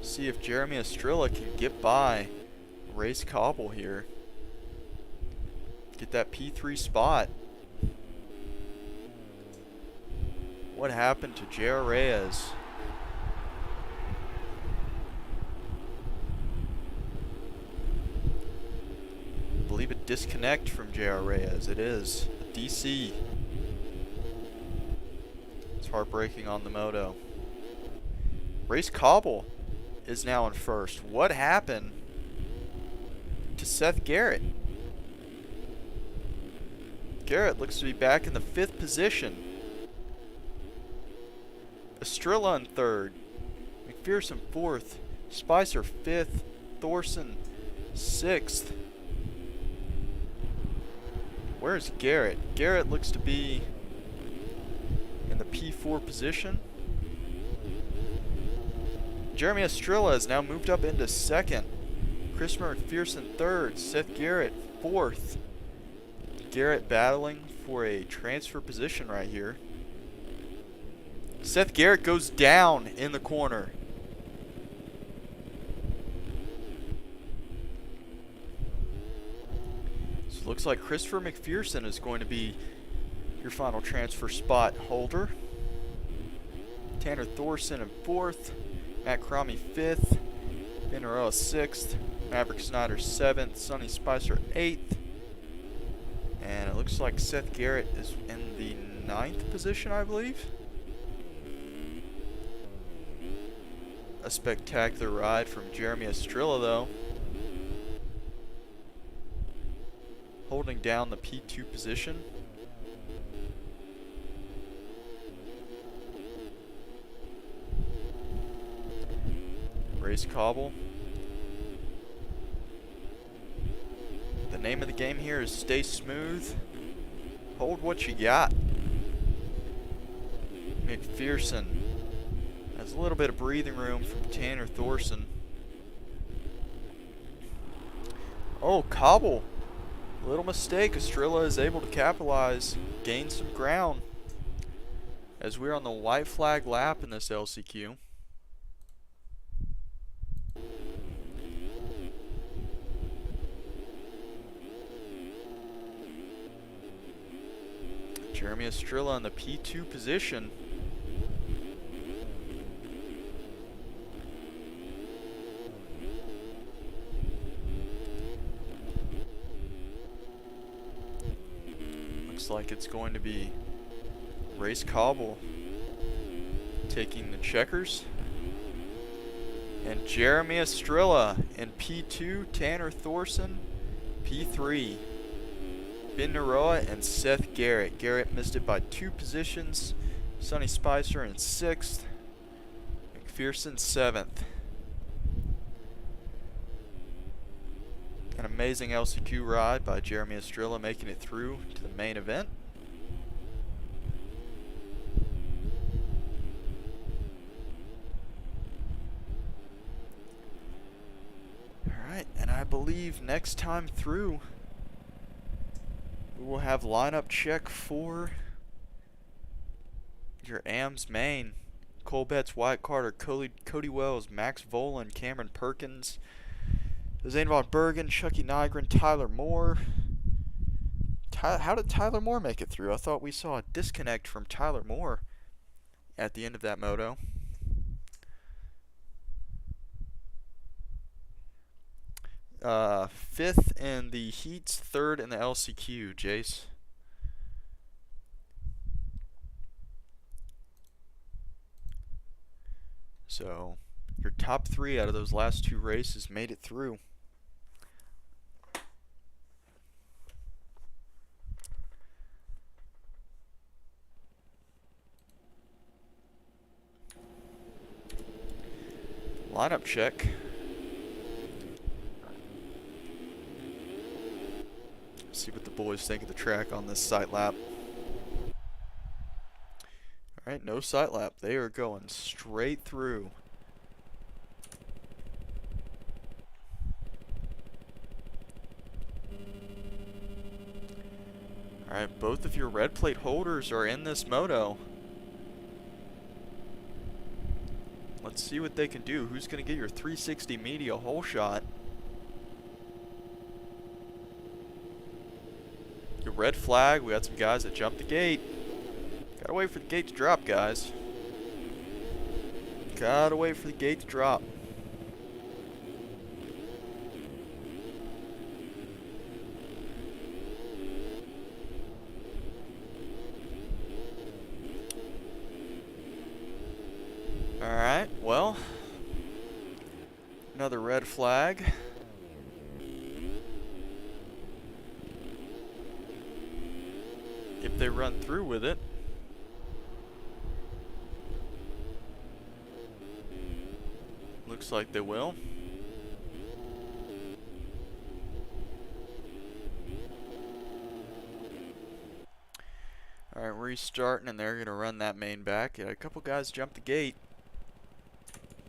See if Jeremy Estrella can get by Race Cobble here. Get that P3 spot. What happened to J.R. Reyes? I believe a disconnect from J.R. Reyes. It is a DC. It's heartbreaking on the moto. Race Cobble is now in first. What happened to Seth Garrett? Garrett looks to be back in the fifth position. Estrella in third. McPherson fourth. Spicer fifth. Thorson sixth. Where's Garrett? Garrett looks to be in the P4 position. Jeremy Estrella has now moved up into second. Christopher McPherson third. Seth Garrett fourth. Garrett battling for a transfer position right here. Seth Garrett goes down in the corner. So it looks like Christopher McPherson is going to be your final transfer spot holder. Tanner Thorson in fourth. Matt Cromie fifth, Vinarella sixth, Maverick Snyder seventh, Sonny Spicer eighth, and it looks like Seth Garrett is in the ninth position, I believe. A spectacular ride from Jeremy Estrella, though, holding down the P2 position. Race Cobble. The name of the game here is stay smooth. Hold what you got. McPherson has a little bit of breathing room from Tanner Thorson. Oh, Cobble. Little mistake. Estrella is able to capitalize, gain some ground as we're on the white flag lap in this LCQ. Jeremy Estrella in the P2 position. Looks like it's going to be Race Cobble taking the checkers. And Jeremy Estrella in P2, Tanner Thorson P3. Ben Naroa and Seth Garrett. Garrett missed it by 2 positions. Sonny Spicer in 6th. McPherson 7th. An amazing LCQ ride by Jeremy Estrella, making it through to the main event. Alright, and I believe next time through we will have lineup check for your AMS main. Cole Betts, Wyatt Carter, Cody Wells, Max Volan, Cameron Perkins, Zane Von Bergen, Chucky Nygren, Tyler Moore. How did Tyler Moore make it through? I thought we saw a disconnect from Tyler Moore at the end of that moto. Fifth in the heats, 3rd in the LCQ, Jace. So, your top 3 out of those last 2 races made it through. Lineup check. See what the boys think of the track on this sight lap. Alright, no sight lap. They are going straight through. Alright, both of your red plate holders are in this moto. Let's see what they can do. Who's going to get your 360 media hole shot? Your red flag. We got some guys that jumped the gate. Gotta wait for the gate to drop, guys. Gotta wait for the gate to drop. Alright, well, another red flag. If they run through with it. Looks like they will. Alright, restarting, and they're going to run that main back. Yeah, a couple guys jumped the gate.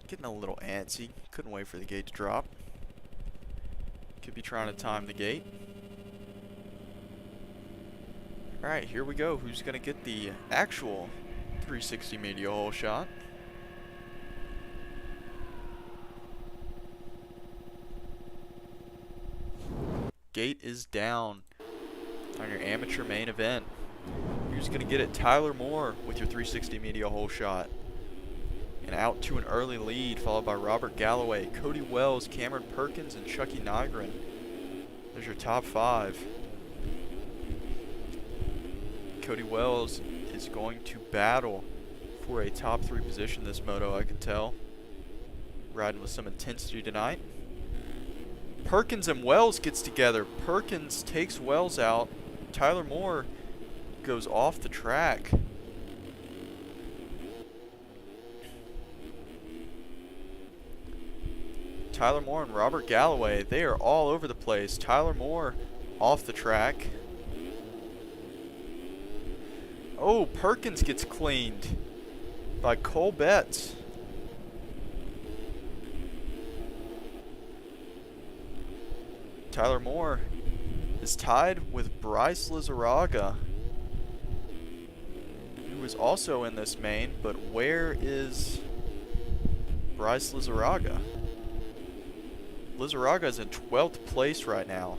Getting a little antsy. Couldn't wait for the gate to drop. Could be trying to time the gate. Alright, here we go. Who's going to get the actual 360 media hole shot? Gate is down on your amateur main event. Who's going to get it? Tyler Moore with your 360 media hole shot. And out to an early lead, followed by Robert Galloway, Cody Wells, Cameron Perkins, and Chucky Nygren. There's your top 5. Cody Wells is going to battle for a top 3 position this moto, I can tell. Riding with some intensity tonight. Perkins and Wells gets together. Perkins takes Wells out. Tyler Moore goes off the track. Tyler Moore and Robert Galloway, they are all over the place. Tyler Moore off the track. Oh, Perkins gets cleaned by Cole Betts. Tyler Moore is tied with Bryce Lizarraga, who is also in this main, but where is Bryce Lizarraga? Lizarraga is in 12th place right now.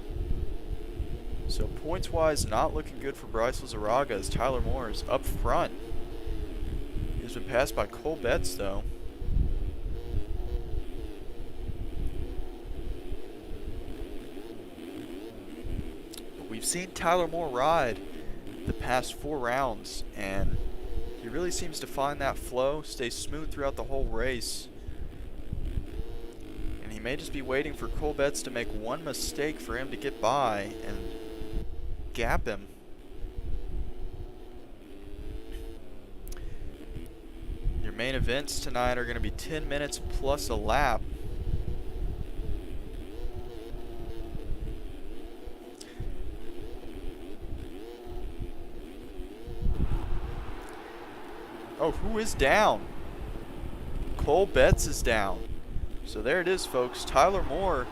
So points-wise, not looking good for Bryce Lizarraga as Tyler Moore is up front. He's been passed by Cole Betts, though. But we've seen Tyler Moore ride the past 4 rounds, and he really seems to find that flow, stay smooth throughout the whole race. And he may just be waiting for Cole Betts to make one mistake for him to get by and gap him. Your main events tonight are going to be 10 minutes plus a lap. Oh, who is down? Cole Betts is down. So there it is, folks. Tyler Moore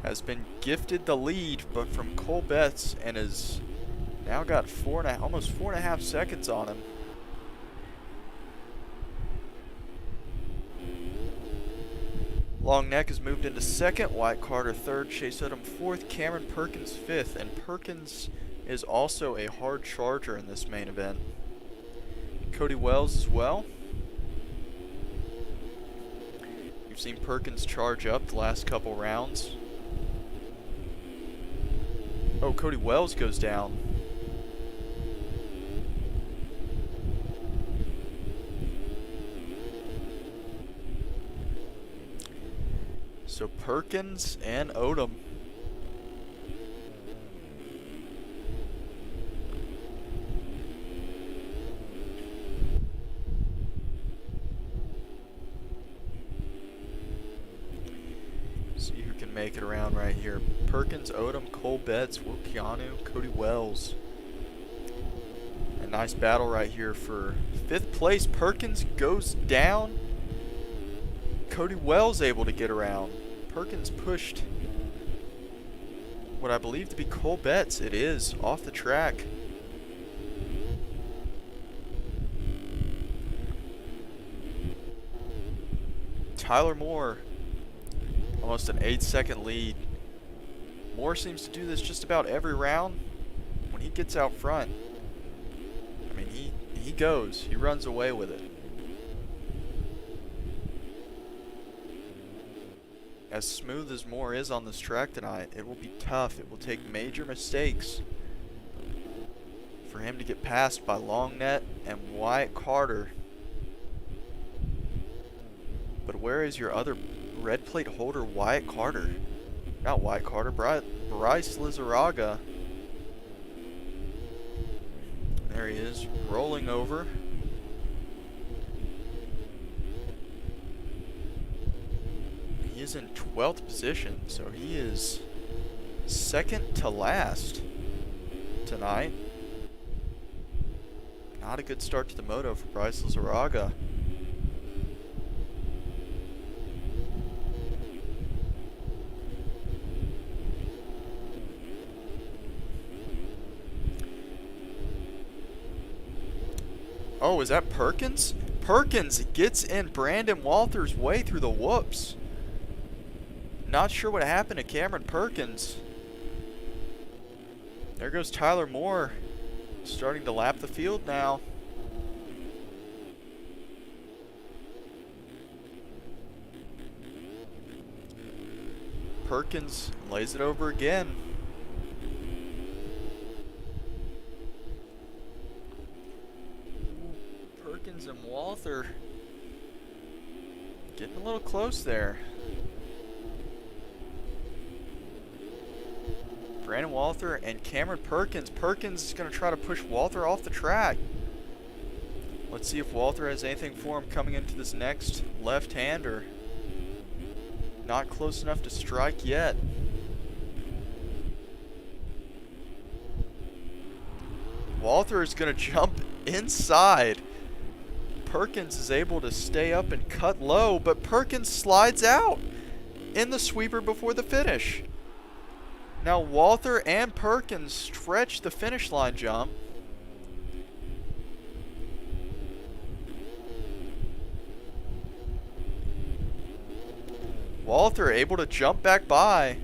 has been gifted the lead, but from Cole Betts, and has now got almost 4.5 seconds on him. Long Neck has moved into second, Wyatt Carter third, Chase Odom fourth, Cameron Perkins fifth, and Perkins is also a hard charger in this main event. Cody Wells as well. You've seen Perkins charge up the last couple rounds. Oh, Cody Wells goes down. So Perkins and Odom. See who can make it around right here. Perkins, Odom, Cole Betts, Will Keanu, Cody Wells. A nice battle right here for 5th place. Perkins goes down. Cody Wells able to get around. Perkins pushed what I believe to be Cole Betts. It is off the track. Tyler Moore, almost an 8-second lead. Moore seems to do this just about every round. When he gets out front, I mean, he goes. He runs away with it. As smooth as Moore is on this track tonight, it will be tough. It will take major mistakes for him to get passed by Longnet and Wyatt Carter. But where is your other red plate holder, Wyatt Carter? Not Wyatt Carter, Bryce Lizarraga. There he is, rolling over. He is in 12th position, so he is second to last tonight. Not a good start to the moto for Bryce Lizarraga. Oh, is that Perkins? Perkins gets in Brandon Walters' way through the whoops. Not sure what happened to Cameron Perkins. There goes Tyler Moore, starting to lap the field now. Perkins lays it over again. Perkins and Walther getting a little close there. Brandon Walther and Cameron Perkins. Perkins is going to try to push Walther off the track. Let's see if Walther has anything for him coming into this next left-hander. Not close enough to strike yet. Walther is going to jump inside. Perkins is able to stay up and cut low, but Perkins slides out in the sweeper before the finish. Now Walther and Perkins stretch the finish line jump. Walther able to jump back by.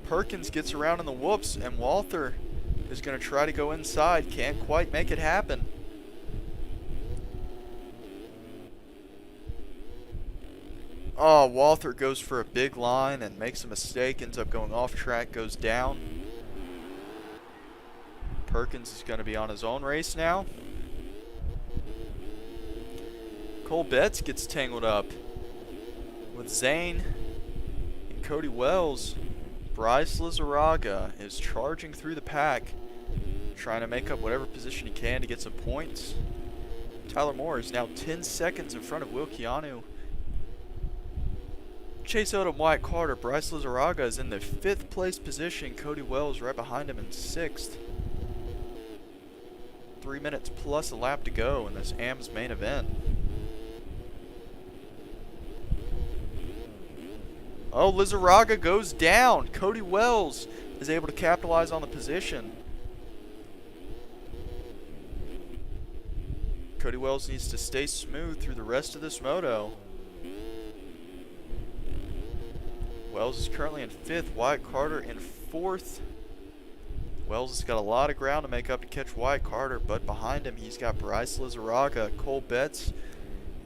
Perkins gets around in the whoops, and Walther is going to try to go inside. Can't quite make it happen. Oh, Walther goes for a big line and makes a mistake, ends up going off track, goes down. Perkins is going to be on his own race now. Cole Betts gets tangled up with Zane and Cody Wells. Bryce Lizarraga is charging through the pack, trying to make up whatever position he can to get some points. Tyler Moore is now 10 seconds in front of Will Keanu. Chase Odom, Wyatt Carter, Bryce Lizarraga is in the 5th place position. Cody Wells right behind him in 6th. 3 minutes plus a lap to go in this AMS main event. Oh, Lizarraga goes down. Cody Wells is able to capitalize on the position. Cody Wells needs to stay smooth through the rest of this moto. Wells is currently in 5th, Wyatt Carter in 4th. Wells has got a lot of ground to make up to catch Wyatt Carter, but behind him he's got Bryce Lizarraga, Cole Betts,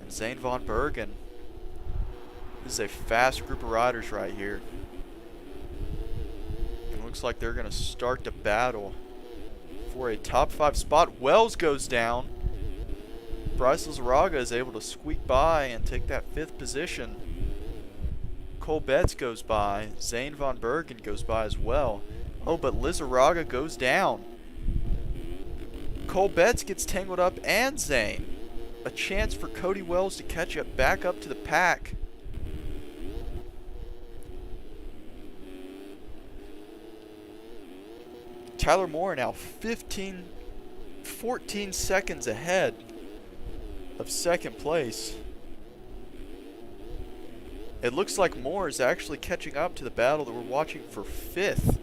and Zane Von Bergen. This is a fast group of riders right here. It looks like they're going to start to battle for a top 5 spot. Wells goes down. Bryce Lizarraga is able to squeak by and take that 5th position. Cole Betts goes by. Zane Von Bergen goes by as well. Oh, but Lizarraga goes down. Cole Betts gets tangled up and Zane. A chance for Cody Wells to catch up back up to the pack. Tyler Moore now 14 seconds ahead of 2nd place. It looks like Moore is actually catching up to the battle that we're watching for 5th.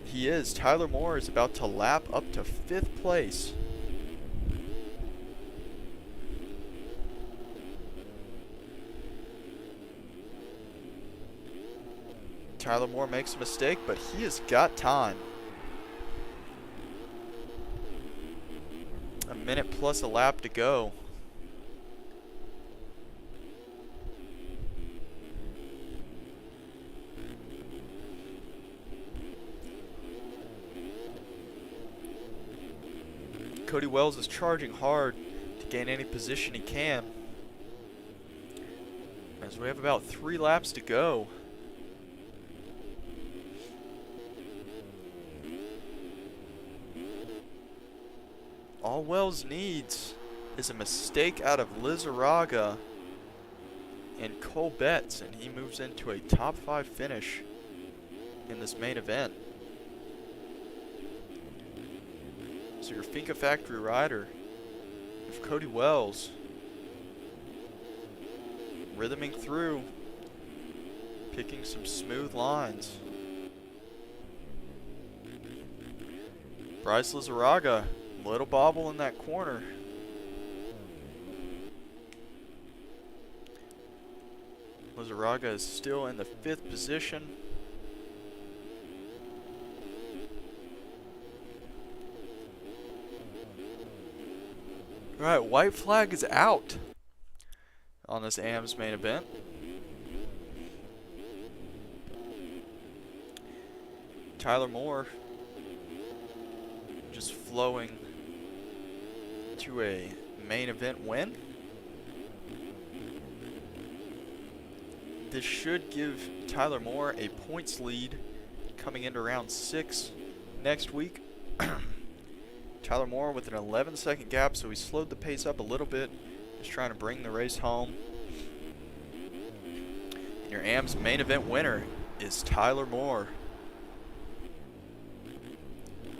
He is. Tyler Moore is about to lap up to 5th place. Tyler Moore makes a mistake, but he has got time. A minute plus a lap to go. Cody Wells is charging hard to gain any position he can, as we have about 3 laps to go. All Wells needs is a mistake out of Lizarraga and Cole Betts, and he moves into a top 5 finish in this main event. So your Finca factory rider of Cody Wells rhythming through, picking some smooth lines. Bryce Lizarraga, little bobble in that corner. Lizarraga is still in the 5th position. Alright, white flag is out on this AMS main event. Tyler Moore just flowing to a main event win. This should give Tyler Moore a points lead coming into round 6 next week. Tyler Moore with an 11-second gap, so he slowed the pace up a little bit, just trying to bring the race home. And your AMS main event winner is Tyler Moore.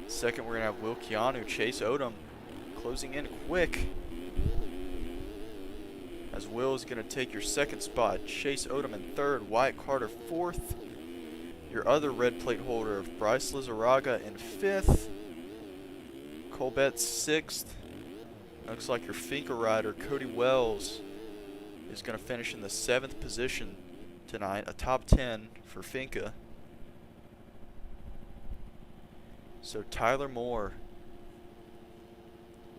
Second, we're going to have Will Keanu, Chase Odom closing in quick, as Will is going to take your 2nd spot. Chase Odom in 3rd, Wyatt Carter 4th. Your other red plate holder of Bryce Lizarraga in 5th. Cole Betts 6th. Looks like your Finca rider, Cody Wells, is going to finish in the 7th position tonight, a top 10 for Finca. So Tyler Moore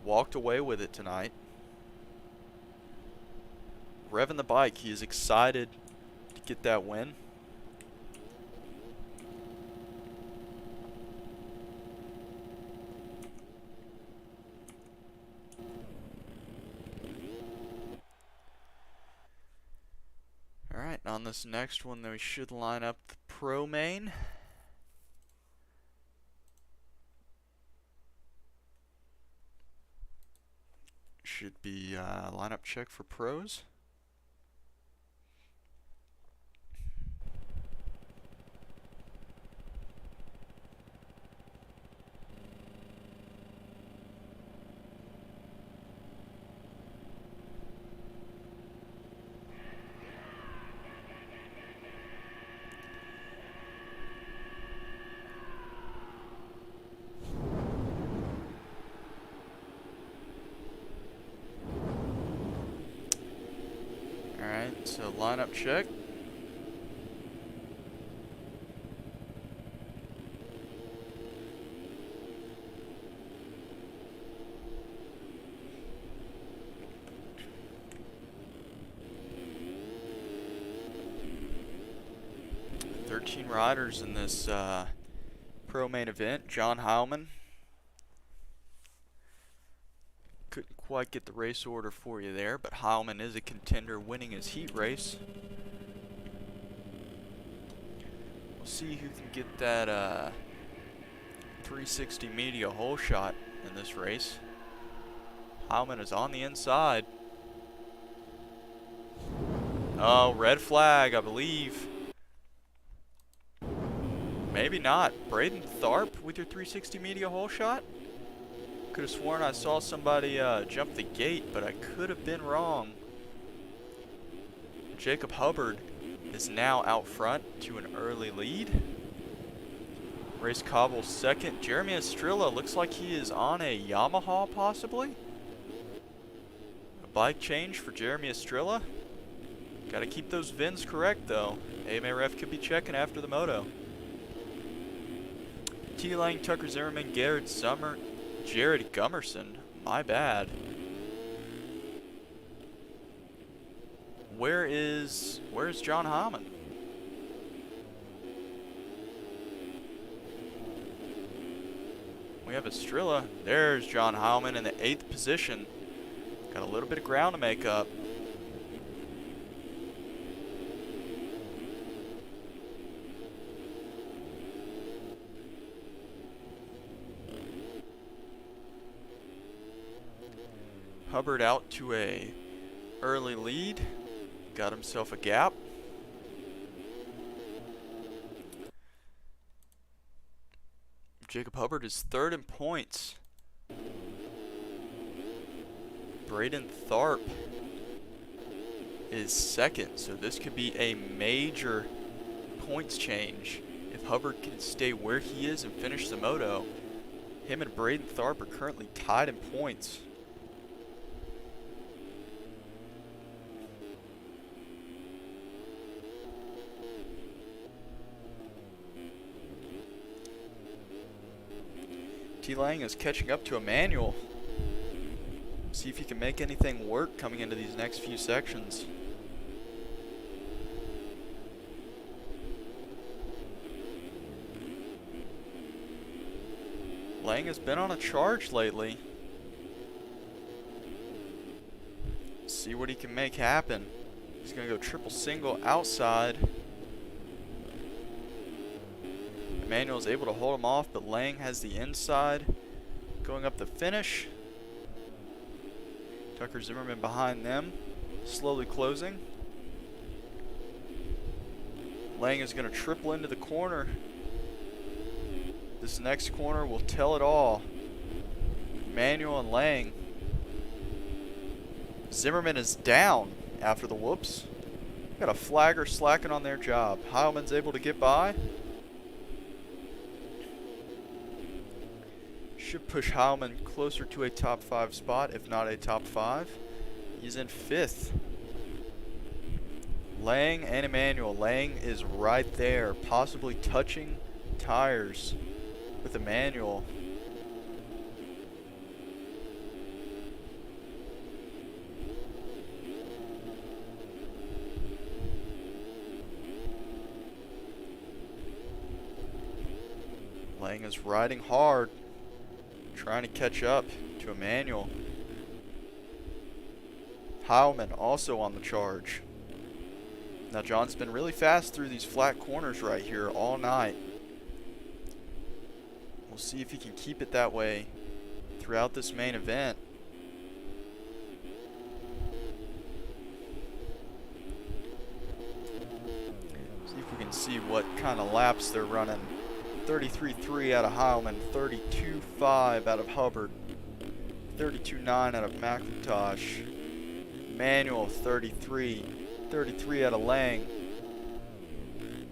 walked away with it tonight. Revving the bike, he is excited to get that win. this next one, then we should line up the pro main. Should be lineup check for pros. So lineup check. Thirteen riders in this pro main event. John Heilman. Couldn't quite get the race order for you there, but Heilman is a contender winning his heat race. We'll see who can get that 360 media hole shot in this race. Heilman is on the inside. Oh, red flag, I believe. Maybe not. Braden Tharp with your 360 media hole shot? Could have sworn I saw somebody jump the gate, but I could have been wrong. Jacob Hubbard is now out front to an early lead. Race Cobble second. Jeremy Estrella looks like he is on a Yamaha possibly. A bike change for Jeremy Estrella. Got to keep those VINs correct though. AMA ref could be checking after the moto. T. Lang, Tucker Zimmerman, Garrett Summer, Jared Gummerson, my bad. Where's John Heilman? We have Estrella. There's John Heilman in the 8th position. Got a little bit of ground to make up. Hubbard out to a early lead. Got himself a gap. Jacob Hubbard is 3rd in points. Braden Tharp is 2nd, so this could be a major points change. If Hubbard can stay where he is and finish the moto, him and Braden Tharp are currently tied in points. T. Lang is catching up to Emmanuel. See if he can make anything work coming into these next few sections. Lang has been on a charge lately. See what he can make happen. He's going to go triple single outside. Emmanuel's able to hold him off, but Lang has the inside. Going up the finish. Tucker Zimmerman behind them, slowly closing. Lang is going to triple into the corner. This next corner will tell it all. Emmanuel and Lang. Zimmerman is down after the whoops. Got a flagger slacking on their job. Heilman's able to get by. Should push Heilman closer to a top 5 spot, if not a top 5. He's in 5th. Lang and Emmanuel. Lang is right there, possibly touching tires with Emmanuel. Lang is riding hard, trying to catch up to Emmanuel. Heilman also on the charge. Now John's been really fast through these flat corners right here all night. We'll see if he can keep it that way throughout this main event. See if we can see what kind of laps they're running. 33.3 out of Heilman, 32.5 out of Hubbard, 32.9 out of McIntosh, Manuel 33 out of Lang.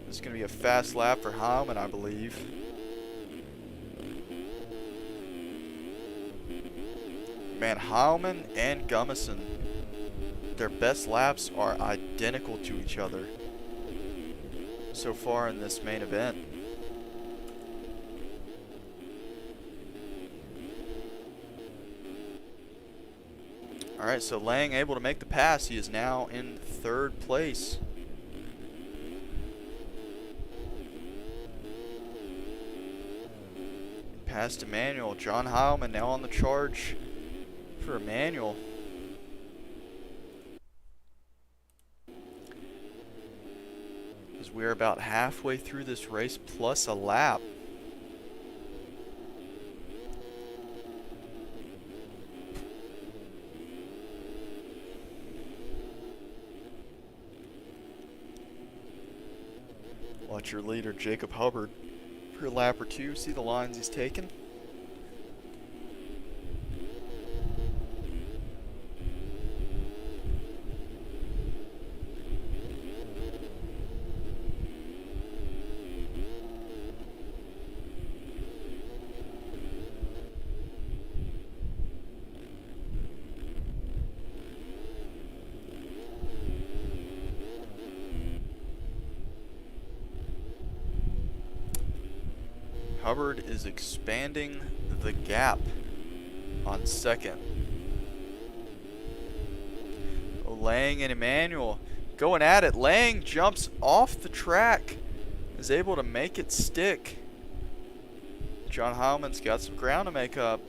This is going to be a fast lap for Heilman, I believe. Man, Heilman and Gummison, their best laps are identical to each other so far in this main event. Alright, so Lang able to make the pass. He is now in third place. Pass to Manuel. John Heilman now on the charge for Emmanuel. As we're about halfway through this race plus a lap. Watch your leader, Jacob Hubbard, for a lap or two. See the lines he's taken. Hubbard is expanding the gap on second. Lang and Emmanuel going at it. Lang jumps off the track, is able to make it stick. John Heilman's got some ground to make up.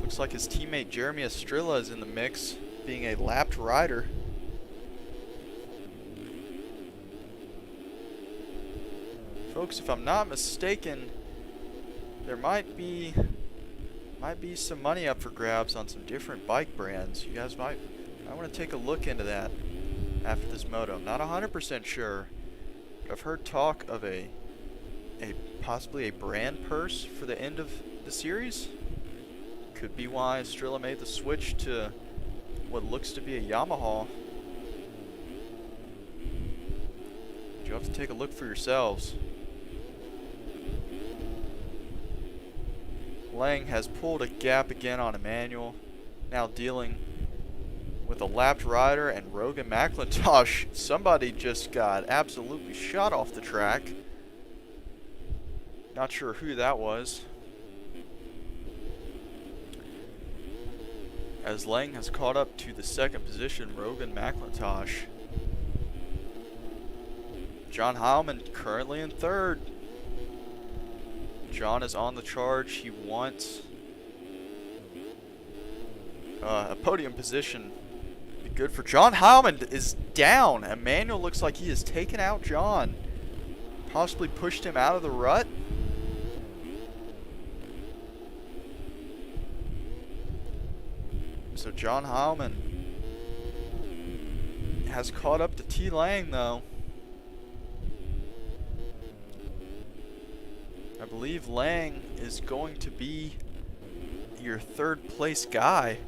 Looks like his teammate Jeremy Estrella is in the mix, being a lapped rider. Folks, if I'm not mistaken, there might be some money up for grabs on some different bike brands. You guys might want to take a look into that after this moto. I'm not 100% sure, but I've heard talk of a possibly a brand purse for the end of the series. Could be why Estrella made the switch to what looks to be a Yamaha. You'll have to take a look for yourselves. Lang has pulled a gap again on Emmanuel, now dealing with a lapped rider, and Rogan McIntosh. Somebody just got absolutely shot off the track. Not sure who that was. As Lang has caught up to the second position, Rogan McIntosh. John Heilman currently in third. John is on the charge. He wants a podium position. Be good for John. Heilman is down. Emmanuel looks like he has taken out John. Possibly pushed him out of the rut. So John Heilman has caught up to T. Lang though. I believe Lang is going to be your third place guy,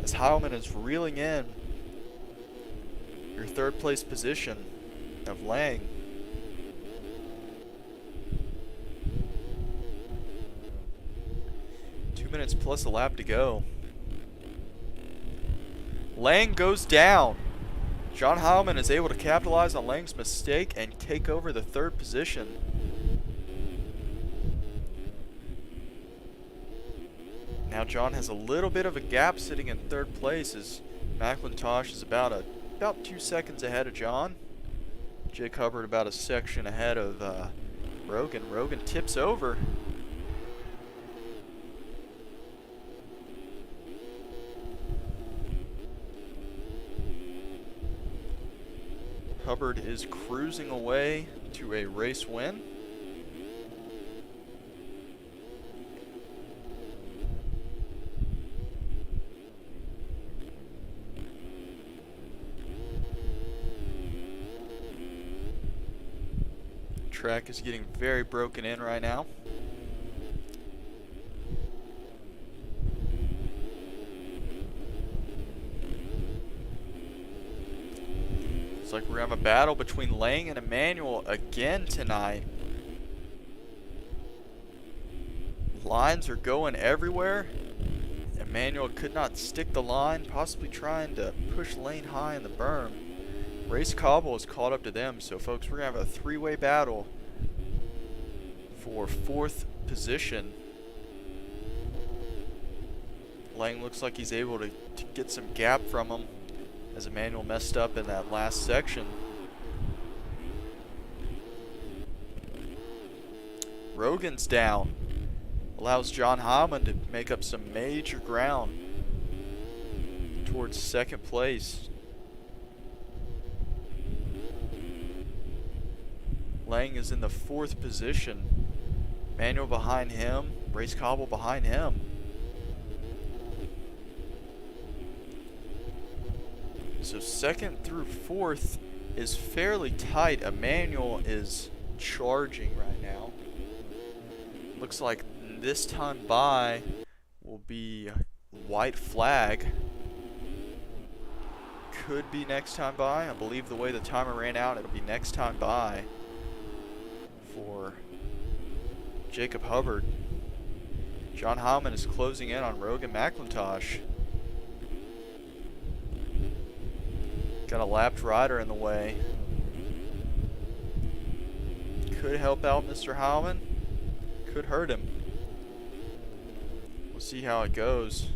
as Heilman is reeling in your third place position of Lang. Minutes plus a lap to go. Lang goes down. John Heilman is able to capitalize on Lang's mistake and take over the third position. Now John has a little bit of a gap sitting in third place, as McIntosh is about 2 seconds ahead of John. Jake Hubbard about a section ahead of Rogan. Rogan tips over. Hubbard is cruising away to a race win. Track is getting very broken in right now. It's like we're having a battle between Lang and Emmanuel again tonight. Lines are going everywhere. Emmanuel could not stick the line, possibly trying to push Lane high in the berm. Race Cobble is caught up to them, so folks, we're going to have a three-way battle for 4th position. Lang looks like he's able to get some gap from him as Emmanuel messed up in that last section. Rogan's down. Allows John Hammond to make up some major ground towards 2nd place. Lang is in the 4th position. Manuel behind him. Race Cobble behind him. So 2nd through 4th is fairly tight. Emmanuel is charging right now. Looks like this time by will be white flag. Could be next time by. I believe the way the timer ran out, it'll be next time by for Jacob Hubbard. John Hammond is closing in on Rogan McIntosh. Got a lapped rider in the way. Could help out Mr. Hammond. Could hurt him. We'll see how it goes.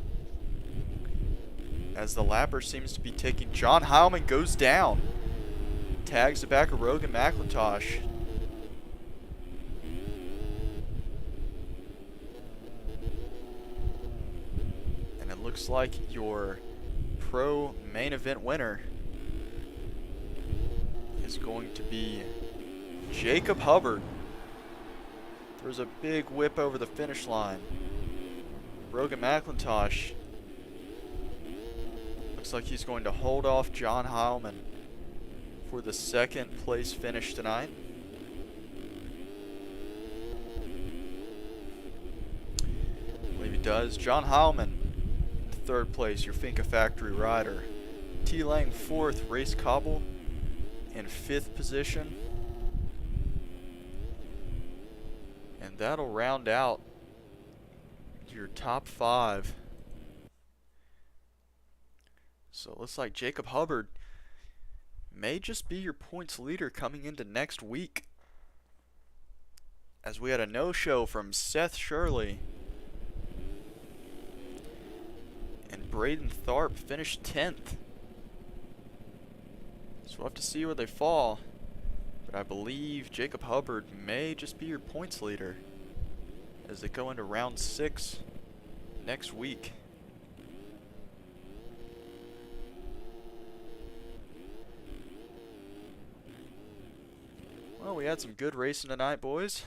As the lapper seems to be taking... John Hammond goes down. Tags the back of Rogan McIntosh. And it looks like your pro main event winner is going to be Jacob Hubbard. There's a big whip over the finish line. Rogan McIntosh looks like he's going to hold off John Heilman for the 2nd place finish tonight. I believe he does. John Heilman, 3rd place, your Finca factory rider. T. Lang 4th, Race Cobble in 5th position. And that'll round out your top 5. So it looks like Jacob Hubbard may just be your points leader coming into next week, as we had a no-show from Seth Shirley. And Braden Tharp finished 10th. So we'll have to see where they fall. But I believe Jacob Hubbard may just be your points leader as they go into round 6 next week. Well, we had some good racing tonight, boys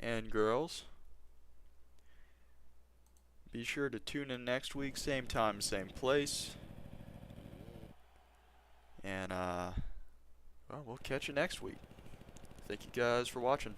and girls. Be sure to tune in next week, same time, same place. And, well, we'll catch you next week. Thank you guys for watching.